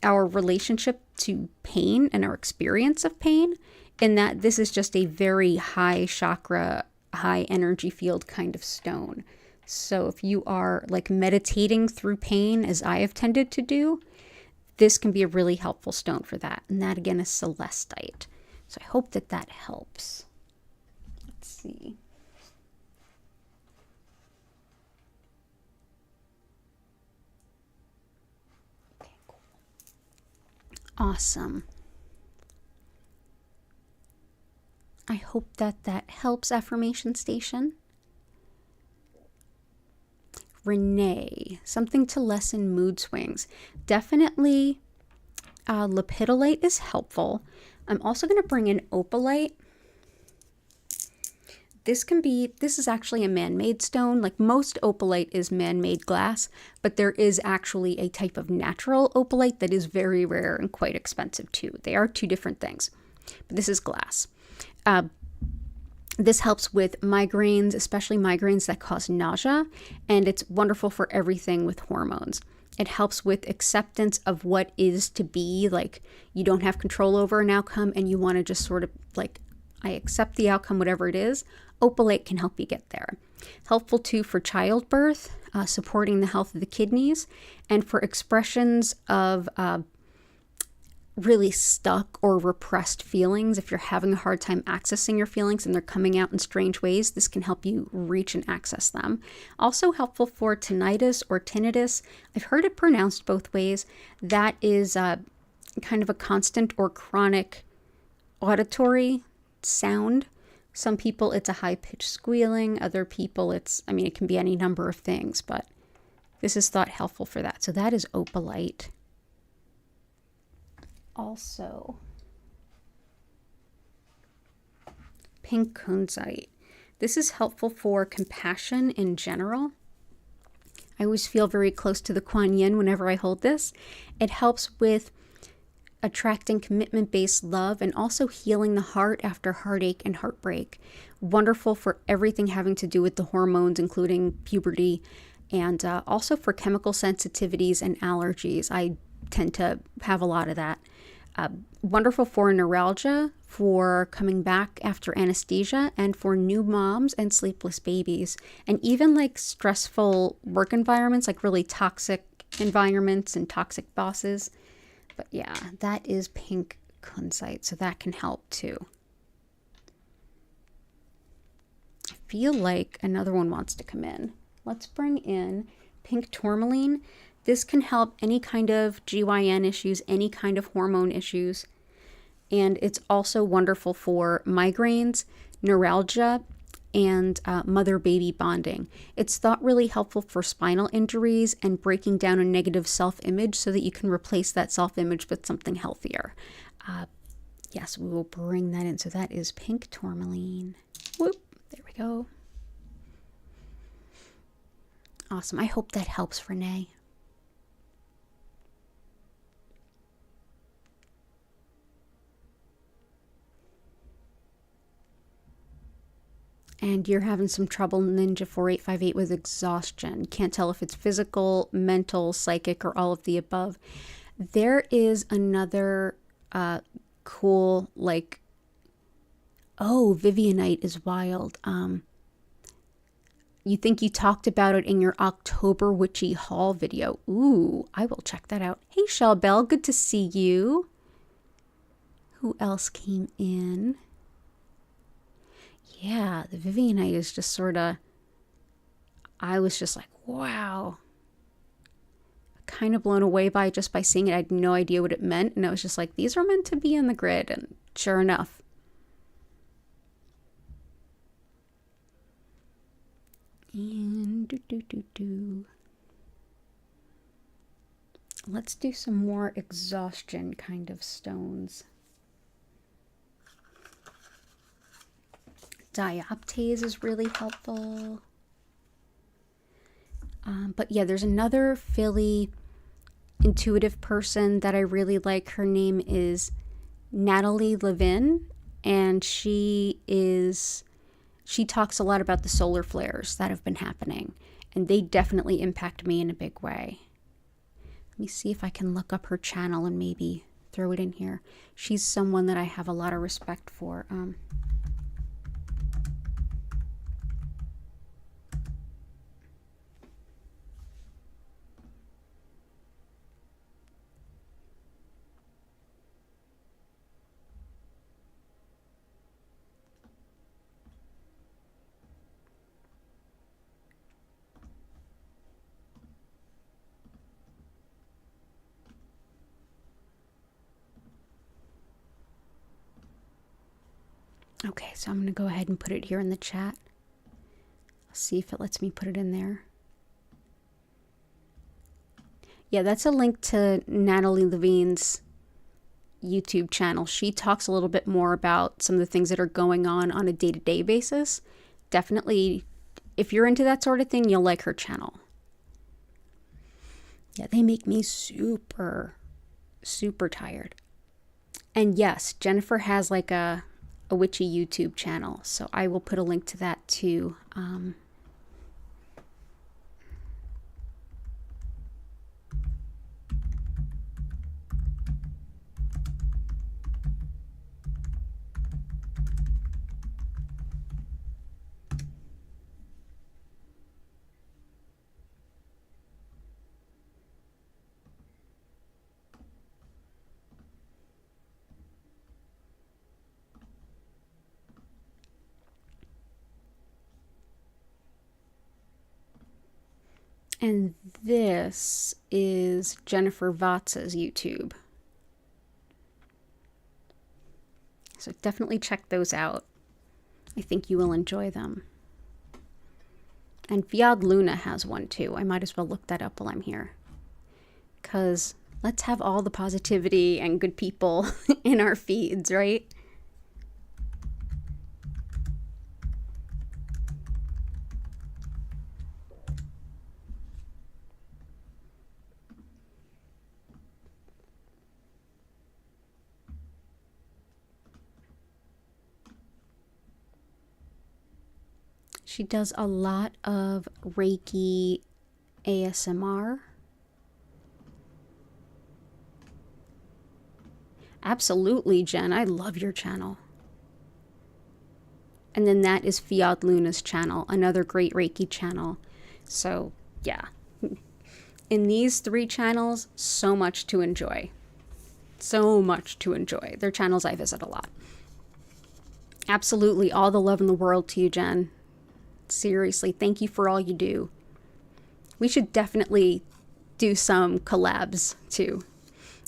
our relationship to pain and our experience of pain, in that this is just a very high chakra, high energy field kind of stone. So if you are like meditating through pain, as I have tended to do, this can be a really helpful stone for that. And that again is celestite. So I hope that that helps. Let's see. Okay, cool. Awesome. I hope that that helps, Affirmation Station. Renee, something to lessen mood swings. Definitely lepidolite is helpful. I'm also going to bring in opalite. This is actually a man-made stone. Like most opalite is man-made glass, but there is actually a type of natural opalite that is very rare and quite expensive too. They are two different things, but this is glass. This helps with migraines, especially migraines that cause nausea, and it's wonderful for everything with hormones. It helps with acceptance of what is to be, like you don't have control over an outcome and you want to just sort of like, I accept the outcome, whatever it is. Opalite can help you get there. Helpful too for childbirth, supporting the health of the kidneys, and for expressions of really stuck or repressed feelings. If you're having a hard time accessing your feelings and they're coming out in strange ways, this can help you reach and access them. Also helpful for tinnitus or tinnitus. I've heard it pronounced both ways. That is kind of a constant or chronic auditory sound. Some people it's a high-pitched squealing. Other people it can be any number of things, but this is thought helpful for that. So that is opalite. Also, pink kunzite. This is helpful for compassion in general. I always feel very close to the Kuan Yin whenever I hold this. It helps with attracting commitment-based love and also healing the heart after heartache and heartbreak. Wonderful for everything having to do with the hormones, including puberty, and also for chemical sensitivities and allergies. I tend to have a lot of that. Wonderful for neuralgia, for coming back after anesthesia, and for new moms and sleepless babies, and even like stressful work environments, like really toxic environments and toxic bosses. But yeah, that is pink kunzite, so that can help too. I feel like another one wants to come in. Let's bring in pink tourmaline. This can help any kind of GYN issues, any kind of hormone issues. And it's also wonderful for migraines, neuralgia, and mother-baby bonding. It's thought really helpful for spinal injuries and breaking down a negative self-image so that you can replace that self-image with something healthier. Yes, we will bring that in. So that is pink tourmaline. Whoop, there we go. Awesome. I hope that helps, Renee. And you're having some trouble, Ninja 4858, with exhaustion. Can't tell if it's physical, mental, psychic, or all of the above. There is another cool, like, oh, Vivianite is wild. You think you talked about it in your October Witchy Haul video. Ooh, I will check that out. Hey, Shelbelle, good to see you. Who else came in? Yeah, the Vivianite is just sort of, I was just like, wow. Kind of blown away by seeing it. I had no idea what it meant. And I was just like, these are meant to be in the grid. And sure enough. And let's do some more exhaustion kind of stones. Dioptase is really helpful. But yeah, there's another Philly intuitive person that I really like. Her name is Natalie Levin, and she talks a lot about the solar flares that have been happening, and they definitely impact me in a big way. Let me see if I can look up her channel and maybe throw it in here. She's someone that I have a lot of respect for. Okay, so I'm going to go ahead and put it here in the chat. I'll see if it lets me put it in there. Yeah, that's a link to Natalie Levine's YouTube channel. She talks a little bit more about some of the things that are going on a day-to-day basis. Definitely, if you're into that sort of thing, you'll like her channel. Yeah, they make me super, super tired. And yes, Jennifer has like a witchy YouTube channel, so I will put a link to that too. And this is Jennifer Vatz's YouTube. So definitely check those out. I think you will enjoy them. And Fiad Luna has one too. I might as well look that up while I'm here. Because let's have all the positivity and good people in our feeds, right? She does a lot of Reiki ASMR. Absolutely, Jen. I love your channel. And then that is Fiad Luna's channel, another great Reiki channel. So, yeah. In these 3 channels, so much to enjoy. So much to enjoy. They're channels I visit a lot. Absolutely, all the love in the world to you, Jen. Seriously, thank you for all you do. We should definitely do some collabs too.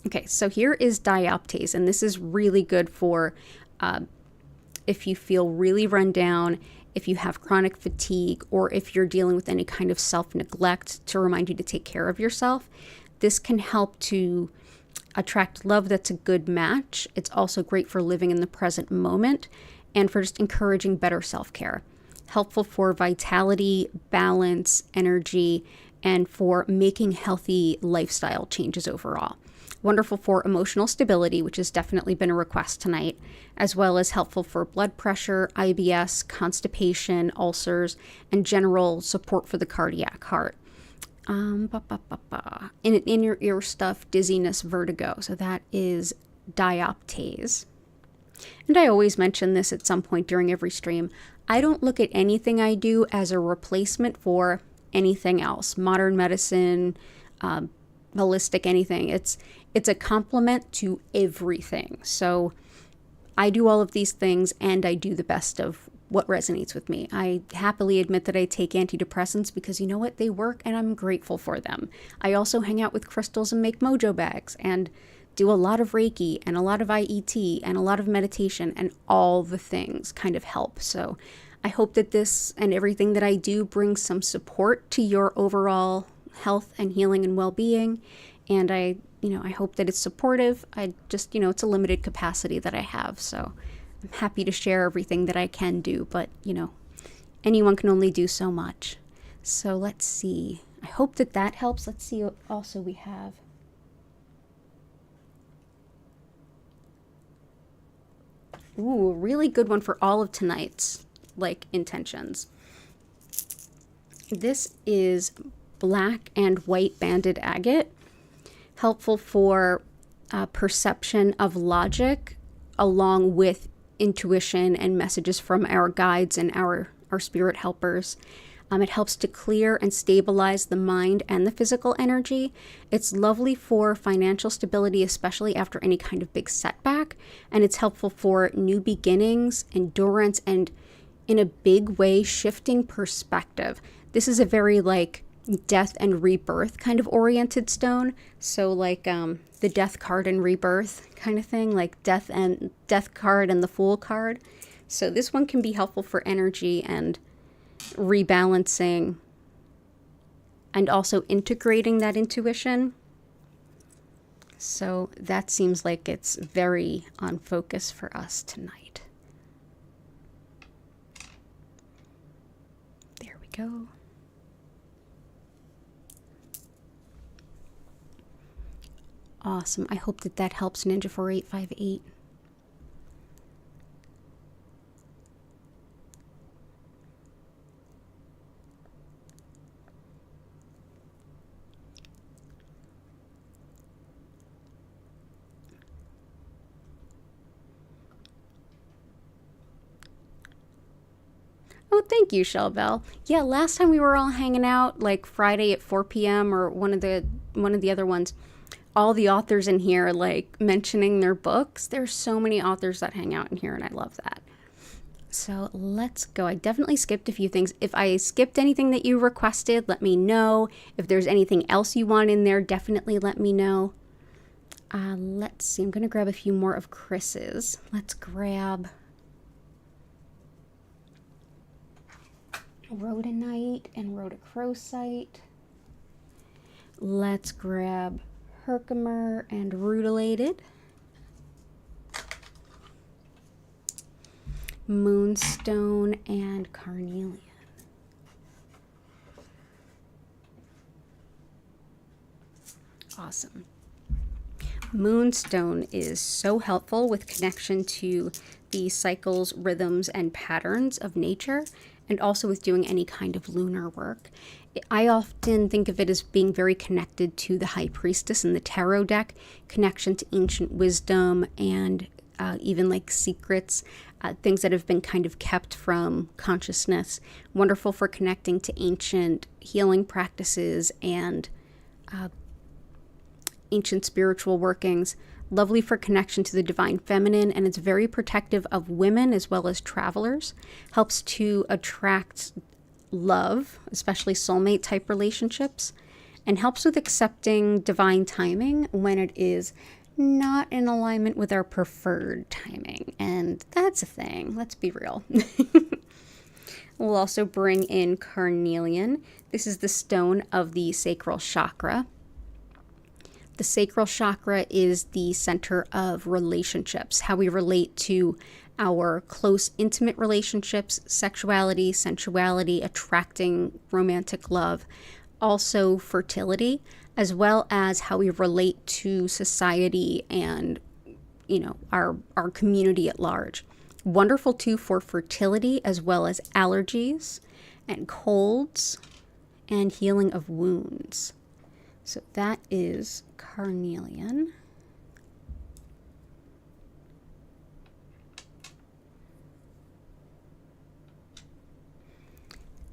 Okay, so here is dioptase, and this is really good for if you feel really run down, if you have chronic fatigue, or if you're dealing with any kind of self-neglect, to remind you to take care of yourself. This can help to attract love that's a good match. It's also great for living in the present moment and for just encouraging better self-care. Helpful for vitality, balance, energy, and for making healthy lifestyle changes overall. Wonderful for emotional stability, which has definitely been a request tonight, as well as helpful for blood pressure, IBS, constipation, ulcers, and general support for the cardiac heart. In your ear stuff, dizziness, vertigo. So that is dioptase. And I always mention this at some point during every stream. I don't look at anything I do as a replacement for anything else. Modern medicine, holistic, anything. It's a complement to everything. So I do all of these things and I do the best of what resonates with me. I happily admit that I take antidepressants because you know what? They work and I'm grateful for them. I also hang out with crystals and make mojo bags and do a lot of Reiki and a lot of IET and a lot of meditation, and all the things kind of help. So I hope that this and everything that I do brings some support to your overall health and healing and well-being. And I hope that it's supportive. I just, it's a limited capacity that I have. So I'm happy to share everything that I can do, but, anyone can only do so much. So let's see. I hope that that helps. Let's see what also we have. Ooh, a really good one for all of tonight's, intentions. This is black and white banded agate. Helpful for perception of logic along with intuition and messages from our guides and our spirit helpers. It helps to clear and stabilize the mind and the physical energy. It's lovely for financial stability, especially after any kind of big setback. And it's helpful for new beginnings, endurance, and in a big way, shifting perspective. This is a very death and rebirth kind of oriented stone. So the death card and rebirth kind of thing, like death card and the fool card. So this one can be helpful for energy and rebalancing and also integrating that intuition. So that seems like it's very on focus for us tonight. There we go. Awesome. I hope that that helps, Ninja 4858. Oh, thank you, Shelbell. Yeah, last time we were all hanging out, like Friday at 4 p.m. or one of the other ones, all the authors in here like mentioning their books. There's so many authors that hang out in here, and I love that. So let's go. I definitely skipped a few things. If I skipped anything that you requested, let me know. If there's anything else you want in there, definitely let me know. Let's see. I'm going to grab a few more of Chris's. Let's grab Rhodonite and Rhodochrosite. Let's grab Herkimer and Rutilated. Moonstone and Carnelian. Awesome. Moonstone is so helpful with connection to the cycles, rhythms, and patterns of nature, and also with doing any kind of lunar work. I often think of it as being very connected to the High Priestess in the tarot deck, connection to ancient wisdom and even like secrets, things that have been kind of kept from consciousness. Wonderful for connecting to ancient healing practices and ancient spiritual workings. Lovely for connection to the divine feminine, and it's very protective of women as well as travelers. Helps to attract love, especially soulmate type relationships, and helps with accepting divine timing when it is not in alignment with our preferred timing. And that's a thing. Let's be real. We'll also bring in Carnelian. This is the stone of the sacral chakra. The sacral chakra is the center of relationships, how we relate to our close, intimate relationships, sexuality, sensuality, attracting romantic love, also fertility, as well as how we relate to society and, our community at large. Wonderful too for fertility as well as allergies and colds and healing of wounds. So that is Carnelian.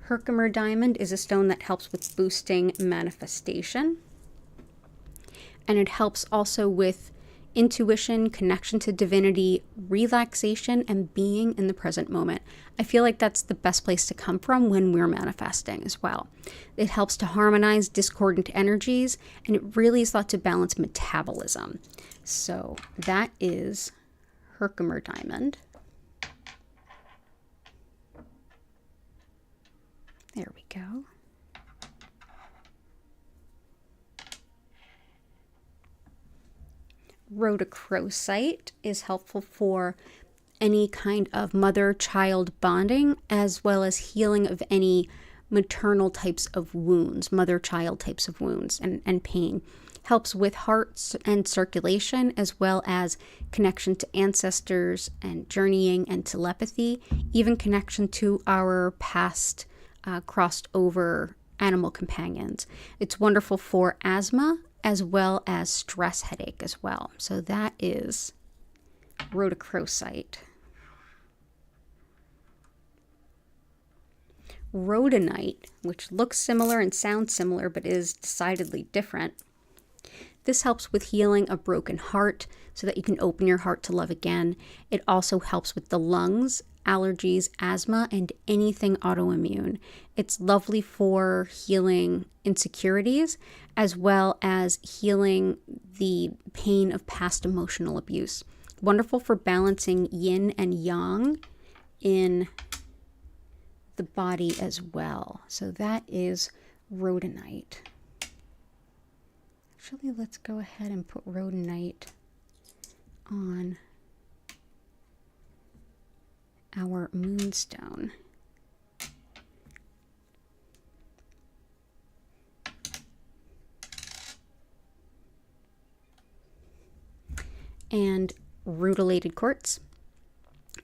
Herkimer diamond is a stone that helps with boosting manifestation. And it helps also with intuition, connection to divinity, relaxation, and being in the present moment. I feel like that's the best place to come from when we're manifesting as well. It helps to harmonize discordant energies, and it really is thought to balance metabolism. So that is Herkimer diamond. There we go. Rhodochrosite is helpful for any kind of mother-child bonding, as well as healing of any maternal types of wounds, mother-child types of wounds and pain. Helps with heart and circulation, as well as connection to ancestors and journeying and telepathy, even connection to our past crossed over animal companions. It's wonderful for asthma as well as stress headache as well. So that is rhodochrosite. Rhodonite, which looks similar and sounds similar but is decidedly different. This helps with healing a broken heart so that you can open your heart to love again. It also helps with the lungs, allergies, asthma, and anything autoimmune. It's lovely for healing insecurities as well as healing the pain of past emotional abuse. Wonderful for balancing yin and yang in the body as well. So that is rhodonite. Actually, let's go ahead and put rhodonite on our moonstone. And rutilated quartz.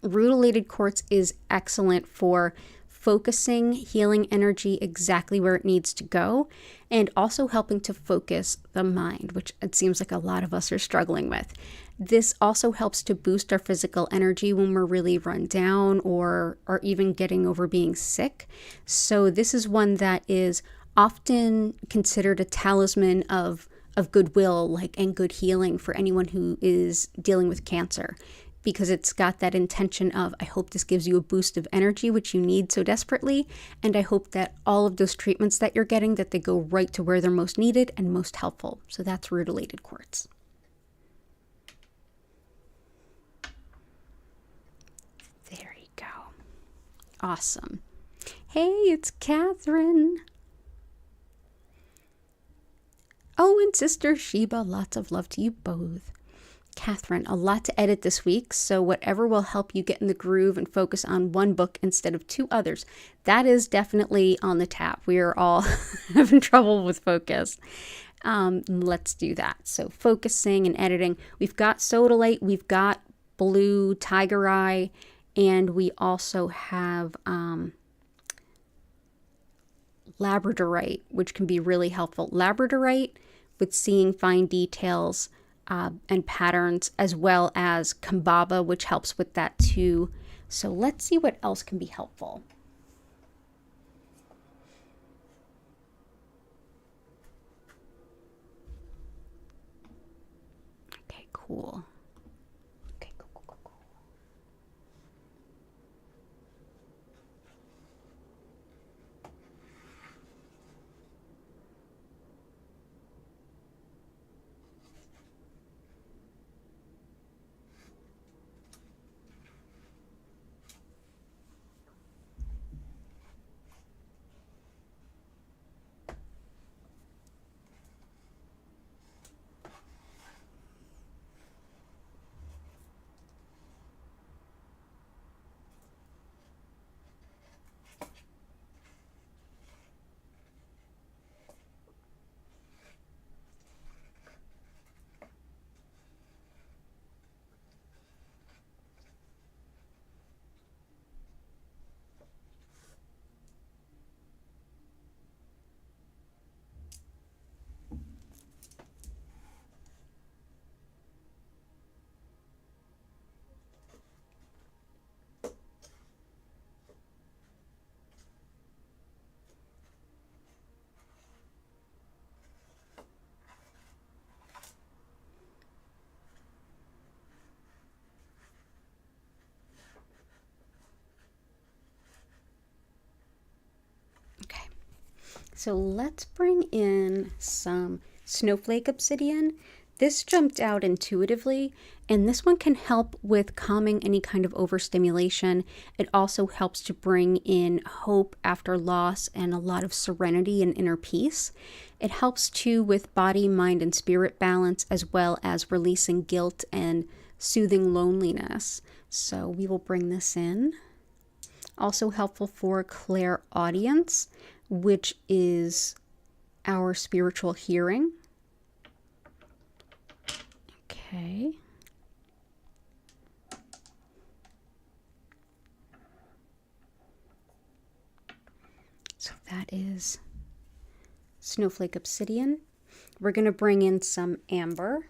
Rutilated quartz is excellent for focusing healing energy exactly where it needs to go, and also helping to focus the mind, which it seems like a lot of us are struggling with. This also helps to boost our physical energy when we're really run down or even getting over being sick. So this is one that is often considered a talisman of goodwill, like, and good healing for anyone who is dealing with cancer, because it's got that intention of, I hope this gives you a boost of energy, which you need so desperately, and I hope that all of those treatments that you're getting, that they go right to where they're most needed and most helpful. So that's rutilated quartz. There you go. Awesome. Hey, it's Catherine. Oh, and Sister Sheba, lots of love to you both. Catherine, a lot to edit this week, so whatever will help you get in the groove and focus on one book instead of two others. That is definitely on the tap. We are all having trouble with focus. Let's do that. So focusing and editing. We've got sodalite, we've got blue tiger eye, and we also have labradorite, which can be really helpful. Labradorite with seeing fine details and patterns, as well as Kambaba, which helps with that too. So let's see what else can be helpful. Okay, cool. Okay, cool. Okay, so let's bring in some snowflake obsidian. This jumped out intuitively, and this one can help with calming any kind of overstimulation. It also helps to bring in hope after loss and a lot of serenity and inner peace. It helps too with body, mind, and spirit balance, as well as releasing guilt and soothing loneliness. So we will bring this in. Also helpful for clairaudience, which is our spiritual hearing. Okay. So that is snowflake obsidian. We're going to bring in some amber.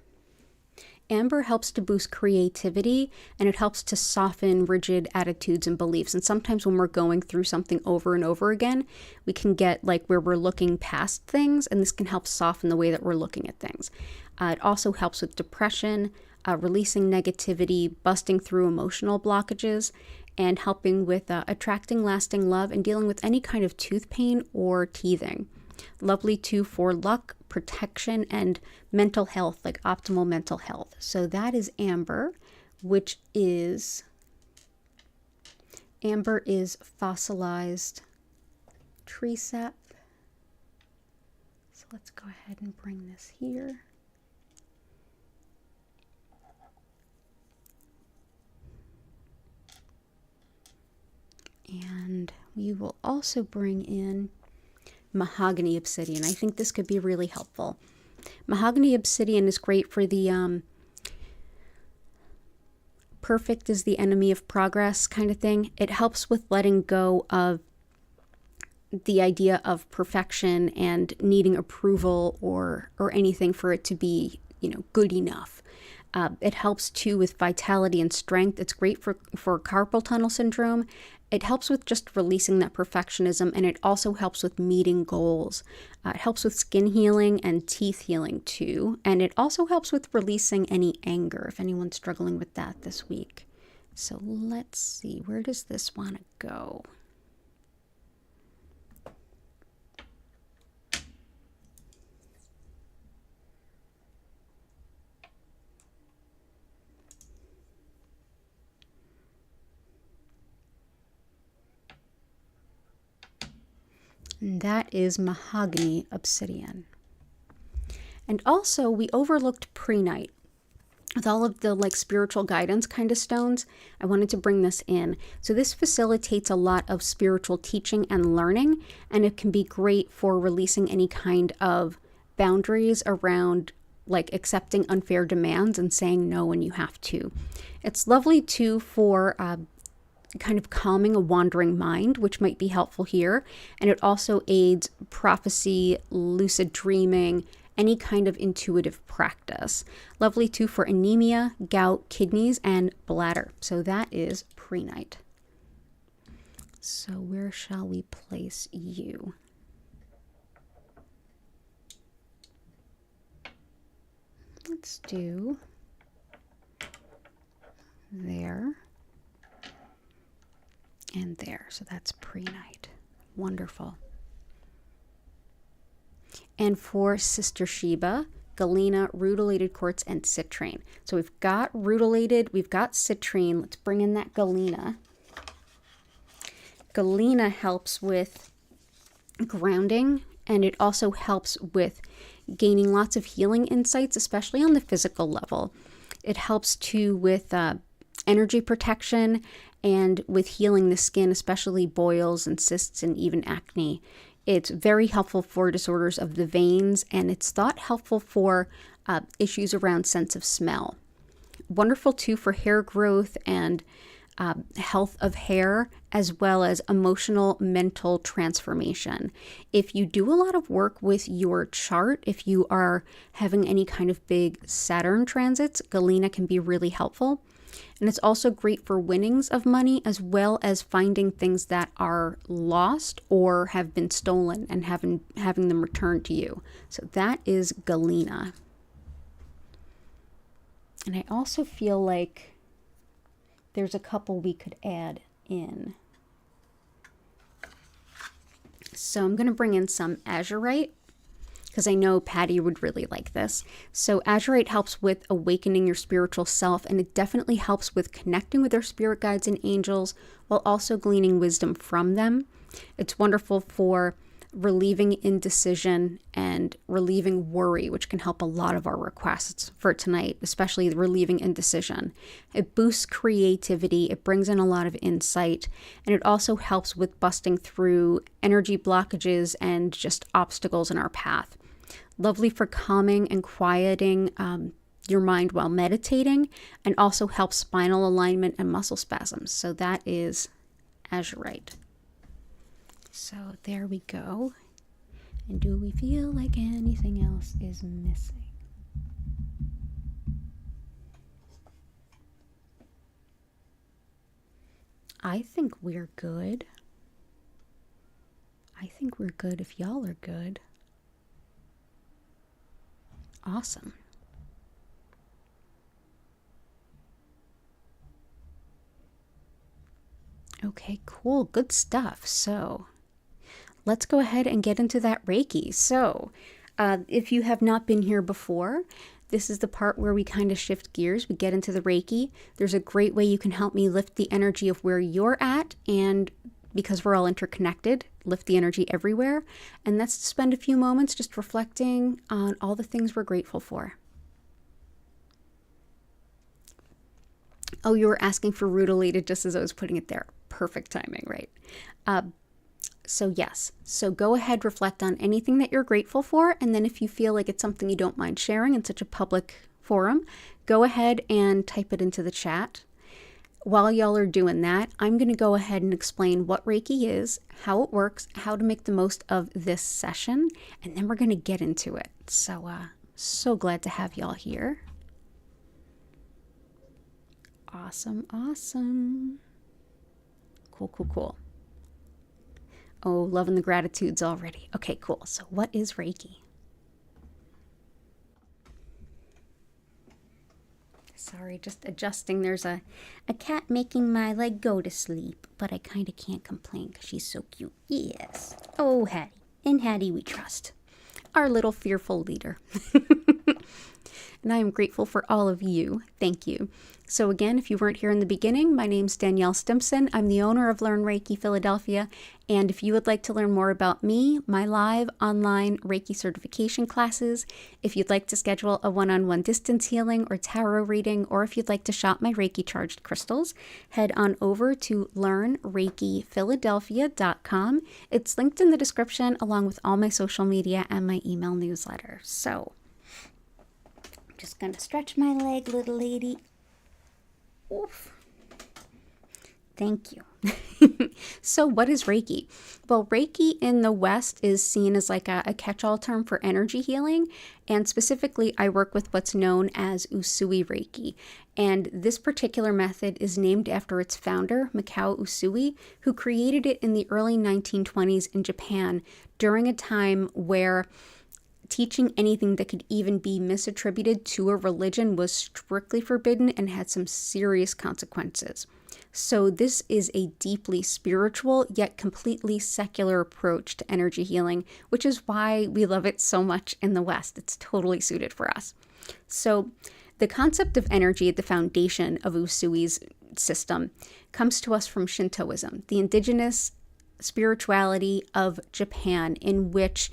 Amber helps to boost creativity, and it helps to soften rigid attitudes and beliefs. And sometimes when we're going through something over and over again, we can get like where we're looking past things, and this can help soften the way that we're looking at things. It also helps with depression, releasing negativity, busting through emotional blockages, and helping with attracting lasting love and dealing with any kind of tooth pain or teething. Lovely too for luck, protection, and mental health, like optimal mental health. So that is amber, which is, amber is fossilized tree sap. So So let's go ahead and bring this here. And we will also bring in mahogany obsidian. I think this could be really helpful. Mahogany obsidian is great for the perfect is the enemy of progress kind of thing. It helps with letting go of the idea of perfection and needing approval or anything for it to be, good enough. It helps too with vitality and strength. It's great for carpal tunnel syndrome. It helps with just releasing that perfectionism, and it also helps with meeting goals. It helps with skin healing and teeth healing too. And it also helps with releasing any anger if anyone's struggling with that this week. So let's see, where does this want to go? And that is mahogany obsidian. And also we overlooked prehnite. With all of the spiritual guidance kind of stones, I wanted to bring this in. So this facilitates a lot of spiritual teaching and learning, and it can be great for releasing any kind of boundaries around accepting unfair demands and saying no when you have to. It's lovely too for kind of calming a wandering mind, which might be helpful here. And it also aids prophecy, lucid dreaming, any kind of intuitive practice. Lovely too for anemia, gout, kidneys, and bladder. So that is prehnite. So where shall we place you? Let's do there. And there. So that's prehnite. Wonderful. And for Sister Sheba, galena, rutilated quartz, and citrine. So we've got rutilated, we've got citrine. Let's bring in that galena. Galena helps with grounding, and it also helps with gaining lots of healing insights, especially on the physical level. It helps too with energy protection and with healing the skin, especially boils and cysts and even acne. It's very helpful for disorders of the veins, and it's thought helpful for issues around sense of smell. Wonderful too for hair growth and health of hair, as well as emotional, mental transformation. If you do a lot of work with your chart, if you are having any kind of big Saturn transits, galena can be really helpful. And it's also great for winnings of money, as well as finding things that are lost or have been stolen and having them returned to you. So that is galena. And I also feel like there's a couple we could add in. So I'm going to bring in some azurite, because I know Patty would really like this. So azurite helps with awakening your spiritual self, and it definitely helps with connecting with our spirit guides and angels while also gleaning wisdom from them. It's wonderful for relieving indecision and relieving worry, which can help a lot of our requests for tonight, especially relieving indecision. It boosts creativity, it brings in a lot of insight, and it also helps with busting through energy blockages and just obstacles in our path. Lovely for calming and quieting your mind while meditating, and also helps spinal alignment and muscle spasms. So that is azurite. So there we go. And do we feel like anything else is missing? I think we're good. I think we're good if y'all are good. Awesome. Okay, cool. Good stuff. So let's go ahead and get into that Reiki. So if you have not been here before, this is the part where we kind of shift gears. We get into the Reiki. There's a great way you can help me lift the energy of where you're at, and because we're all interconnected, lift the energy everywhere. And that's to spend a few moments just reflecting on all the things we're grateful for. Oh, you were asking for Rudelated just as I was putting it there. Perfect timing, right? So yes, so go ahead, reflect on anything that you're grateful for. And then if you feel like it's something you don't mind sharing in such a public forum, go ahead and type it into the chat. While y'all are doing that, I'm going to go ahead and explain what Reiki is, how it works, how to make the most of this session, and then we're going to get into it. So glad to have y'all here. Awesome. Cool. Oh, loving the gratitudes already. Okay, cool. So what is Reiki? Sorry, just adjusting. There's a cat making my leg go to sleep, but I kind of can't complain because she's so cute. Yes. Oh, Hattie. In Hattie we trust. Our little fearful leader. And I am grateful for all of you. Thank you. So again, if you weren't here in the beginning, my name's Danielle Stimpson. I'm the owner of Learn Reiki Philadelphia. And if you would like to learn more about me, my live online Reiki certification classes, if you'd like to schedule a one-on-one distance healing or tarot reading, or if you'd like to shop my Reiki charged crystals, head on over to learnreikiphiladelphia.com. It's linked in the description along with all my social media and my email newsletter. So I'm just going to stretch my leg, little lady. Oof. Thank you. So what is Reiki? Well, Reiki in the West is seen as like a catch-all term for energy healing. And specifically, I work with what's known as Usui Reiki. And this particular method is named after its founder, Mikao Usui, who created it in the early 1920s in Japan during a time where teaching anything that could even be misattributed to a religion was strictly forbidden and had some serious consequences. So this is a deeply spiritual yet completely secular approach to energy healing, which is why we love it so much in the West. It's totally suited for us. So the concept of energy at the foundation of Usui's system comes to us from Shintoism, the indigenous spirituality of Japan, in which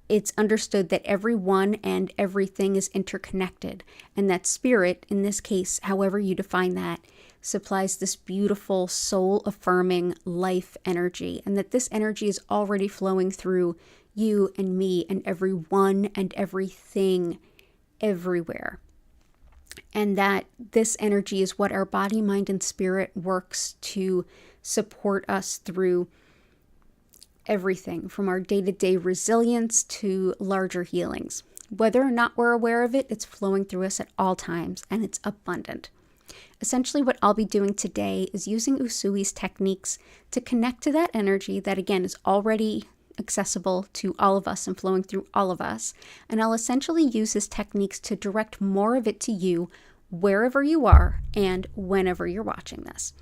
it's understood that everyone and everything is interconnected, and that spirit, in this case, however you define that, supplies this beautiful soul-affirming life energy, and that this energy is already flowing through you and me and everyone and everything everywhere. And that this energy is what our body, mind, and spirit works to support us through everything from our day-to-day resilience to larger healings. Whether or not we're aware of it, it's flowing through us at all times, and it's abundant. Essentially, what I'll be doing today is using Usui's techniques to connect to that energy that, again, is already accessible to all of us and flowing through all of us. And I'll essentially use his techniques to direct more of it to you wherever you are and whenever you're watching this.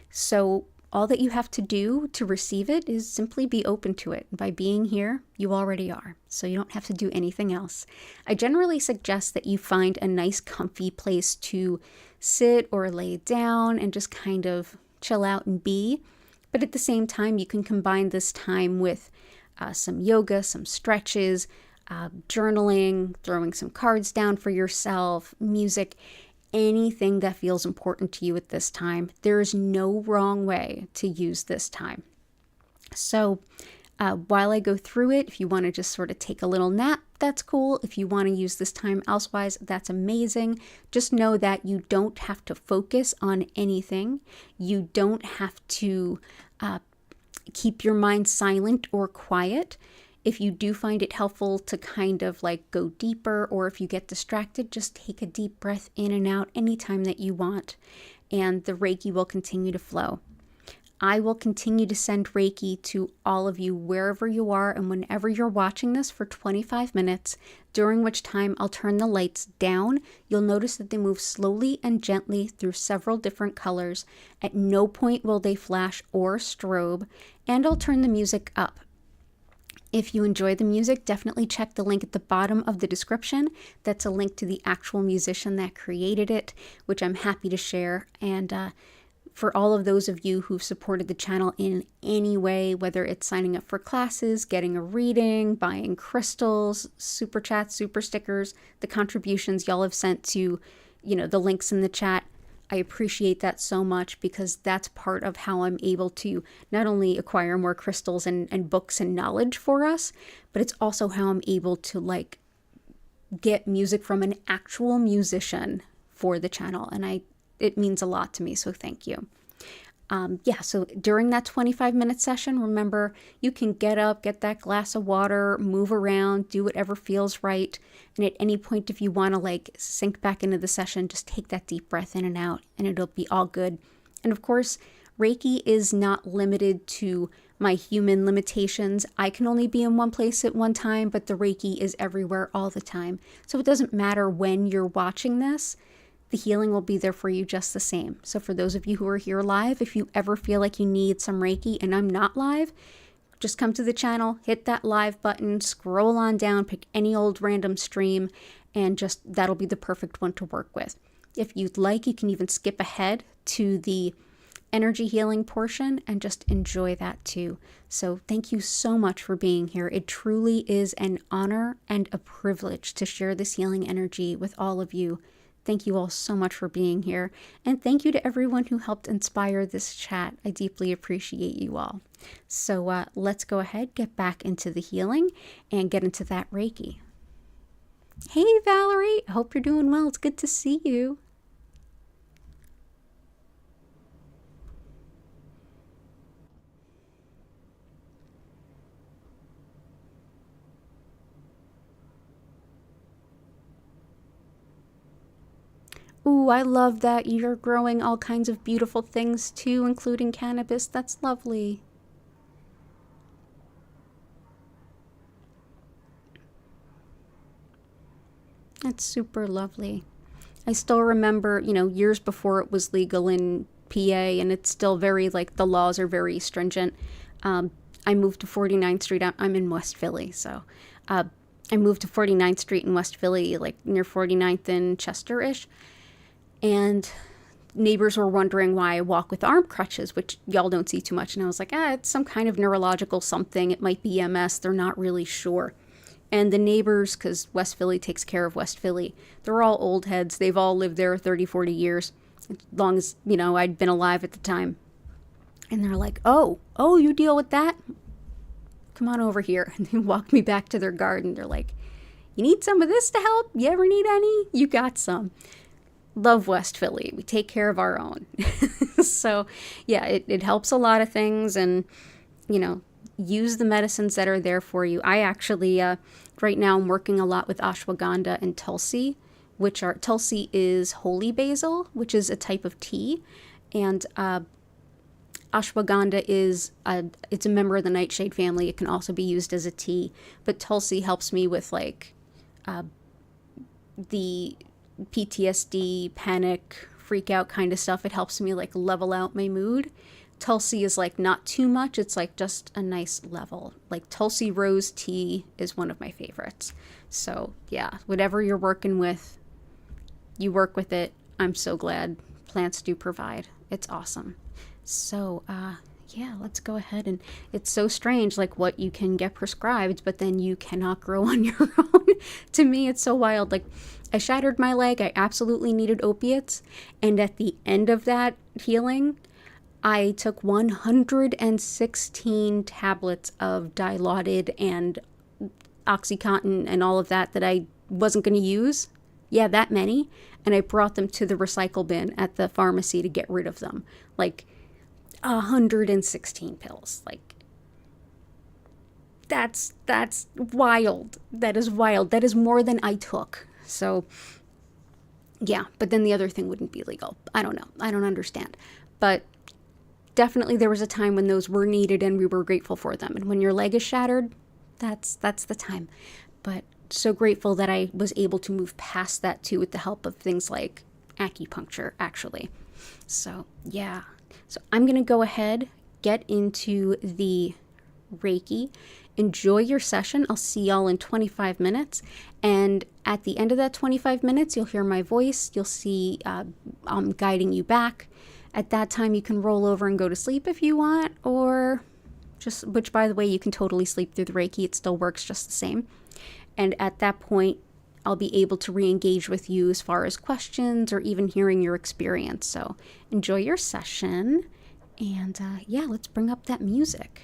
So all that you have to do to receive it is simply be open to it. By being here, you already are, so you don't have to do anything else. I generally suggest that you find a nice comfy place to sit or lay down and just kind of chill out and be. But at the same time, you can combine this time with some yoga, some stretches, journaling, throwing some cards down for yourself, music, anything that feels important to you at this time. There is no wrong way to use this time. So while I go through it, if you want to just sort of take a little nap, that's cool. If you want to use this time elsewise, that's amazing. Just know that you don't have to focus on anything. You don't have to keep your mind silent or quiet. If you do find it helpful to kind of like go deeper, or if you get distracted, just take a deep breath in and out anytime that you want, and the Reiki will continue to flow. I will continue to send Reiki to all of you wherever you are and whenever you're watching this for 25 minutes, during which time I'll turn the lights down. You'll notice that they move slowly and gently through several different colors. At no point will they flash or strobe, and I'll turn the music up. If you enjoy the music, definitely check the link at the bottom of the description. That's a link to the actual musician that created it, which I'm happy to share. And For all of those of you who've supported the channel in any way, whether it's signing up for classes, getting a reading, buying crystals, super chats, super stickers, the contributions y'all have sent to, the links in the chat, I appreciate that so much, because that's part of how I'm able to not only acquire more crystals and books and knowledge for us, but it's also how I'm able to get music from an actual musician for the channel. And it means a lot to me, so thank you. So during that 25-minute session, remember, you can get up, get that glass of water, move around, do whatever feels right. And at any point, if you want to sink back into the session, just take that deep breath in and out, and it'll be all good. And of course, Reiki is not limited to my human limitations. I can only be in one place at one time, but the Reiki is everywhere all the time. So it doesn't matter when you're watching this, the healing will be there for you just the same. So for those of you who are here live, if you ever feel like you need some Reiki and I'm not live, just come to the channel, hit that live button, scroll on down, pick any old random stream, and that'll be the perfect one to work with. If you'd like, you can even skip ahead to the energy healing portion and just enjoy that too. So thank you so much for being here. It truly is an honor and a privilege to share this healing energy with all of you. Thank you all so much for being here. And thank you to everyone who helped inspire this chat. I deeply appreciate you all. So let's go ahead, get back into the healing and get into that Reiki. Hey, Valerie. I hope you're doing well. It's good to see you. Ooh, I love that you're growing all kinds of beautiful things too, including cannabis. That's lovely. That's super lovely. I still remember, years before it was legal in PA, and it's still very, the laws are very stringent. I moved to 49th Street. I'm in West Philly, so I moved to 49th Street in West Philly, near 49th and Chester-ish. And neighbors were wondering why I walk with arm crutches, which y'all don't see too much. And I was like, it's some kind of neurological something. It might be MS. They're not really sure. And the neighbors, because West Philly takes care of West Philly, they're all old heads. They've all lived there 30, 40 years, as long as, I'd been alive at the time. And they're like, oh, you deal with that? Come on over here. And they walked me back to their garden. They're like, you need some of this to help? You ever need any? You got some. Love West Philly. We take care of our own. So yeah, it helps a lot of things, and use the medicines that are there for you. I actually right now I'm working a lot with ashwagandha and tulsi, tulsi is holy basil, which is a type of tea, and ashwagandha is it's a member of the nightshade family. It can also be used as a tea, but tulsi helps me with the PTSD, panic, freak out kind of stuff. It helps me level out my mood. Tulsi is not too much. It's just a nice level. Tulsi rose tea is one of my favorites. So yeah, whatever you're working with, you work with it. I'm so glad plants do provide. It's awesome. So yeah, let's go ahead. And it's so strange, what you can get prescribed, but then you cannot grow on your own. To me, it's so wild. I shattered my leg. I absolutely needed opiates. And at the end of that healing, I took 116 tablets of Dilaudid and OxyContin and all of that I wasn't going to use. Yeah, that many. And I brought them to the recycle bin at the pharmacy to get rid of them. 116 pills. That's wild. That is wild. That is more than I took. So yeah, but then the other thing wouldn't be legal. I don't know. I don't understand. But definitely there was a time when those were needed and we were grateful for them. And when your leg is shattered, that's the time. But so grateful that I was able to move past that too, with the help of things like acupuncture, actually. So yeah. So I'm going to go ahead, get into the Reiki. Enjoy your session. I'll see y'all in 25 minutes. And at the end of that 25 minutes, you'll hear my voice. You'll see I'm guiding you back. At that time, you can roll over and go to sleep if you want, or just, which by the way, you can totally sleep through the Reiki. It still works just the same. And at that point, I'll be able to re-engage with you as far as questions or even hearing your experience. So enjoy your session. And yeah, let's bring up that music.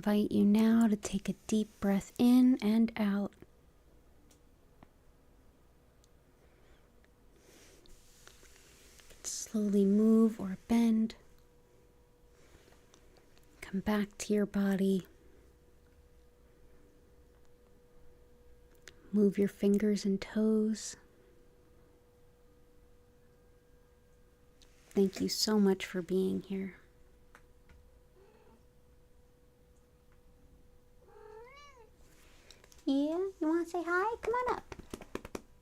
invite you now to take a deep breath in and out. Slowly move or bend. Come back to your body. Move your fingers and toes. Thank you so much for being here. Yeah, you want to say hi? Come on up.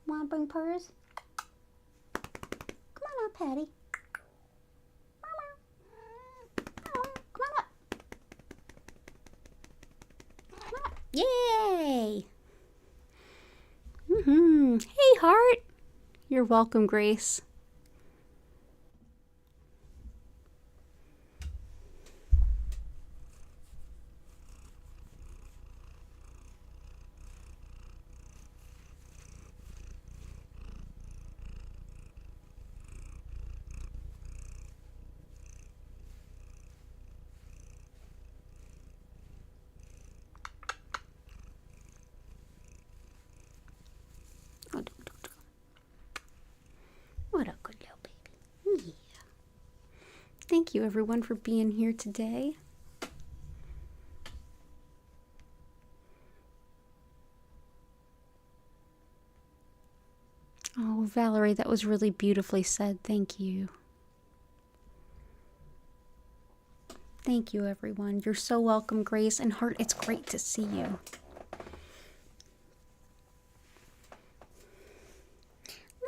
Want to bring purrs? Come on up, Patty. Come on up. Come on up. Yay! Hey, Heart. You're welcome, Grace. What a good little baby. Yeah. Thank you, everyone, for being here today. Oh, Valerie, that was really beautifully said. Thank you. Thank you, everyone. You're so welcome, Grace and Heart. It's great to see you.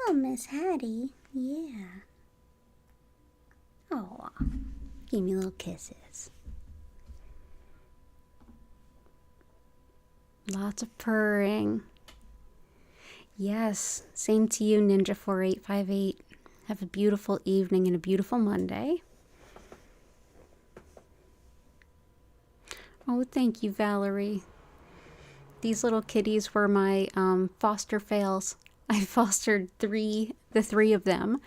Little Miss Hattie. Yeah. Oh, give me little kisses. Lots of purring. Yes, same to you, Ninja4858. Have a beautiful evening and a beautiful Monday. Oh, thank you, Valerie. These little kitties were my foster fails. I fostered the three of them.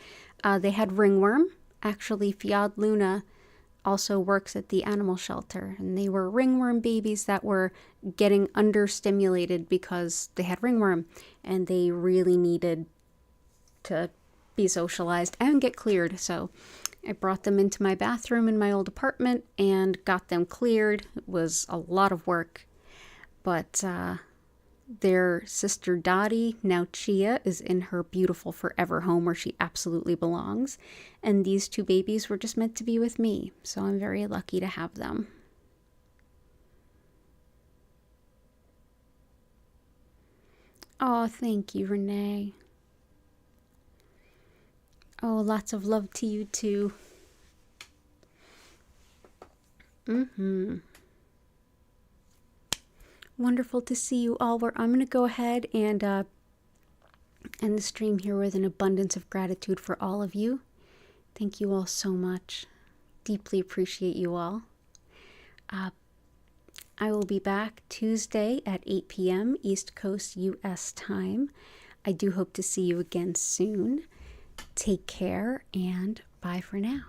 They had ringworm. Actually, Fiad Luna also works at the animal shelter, and they were ringworm babies that were getting understimulated because they had ringworm, and they really needed to be socialized and get cleared. So I brought them into my bathroom in my old apartment and got them cleared. It was a lot of work, but their sister Dottie, now Chia, is in her beautiful forever home where she absolutely belongs. And these two babies were just meant to be with me, so I'm very lucky to have them. Oh, thank you, Renee. Oh, lots of love to you too. Wonderful to see you all. I'm going to go ahead and end the stream here with an abundance of gratitude for all of you. Thank you all so much. Deeply appreciate you all. I will be back Tuesday at 8 p.m. East Coast U.S. time. I do hope to see you again soon. Take care and bye for now.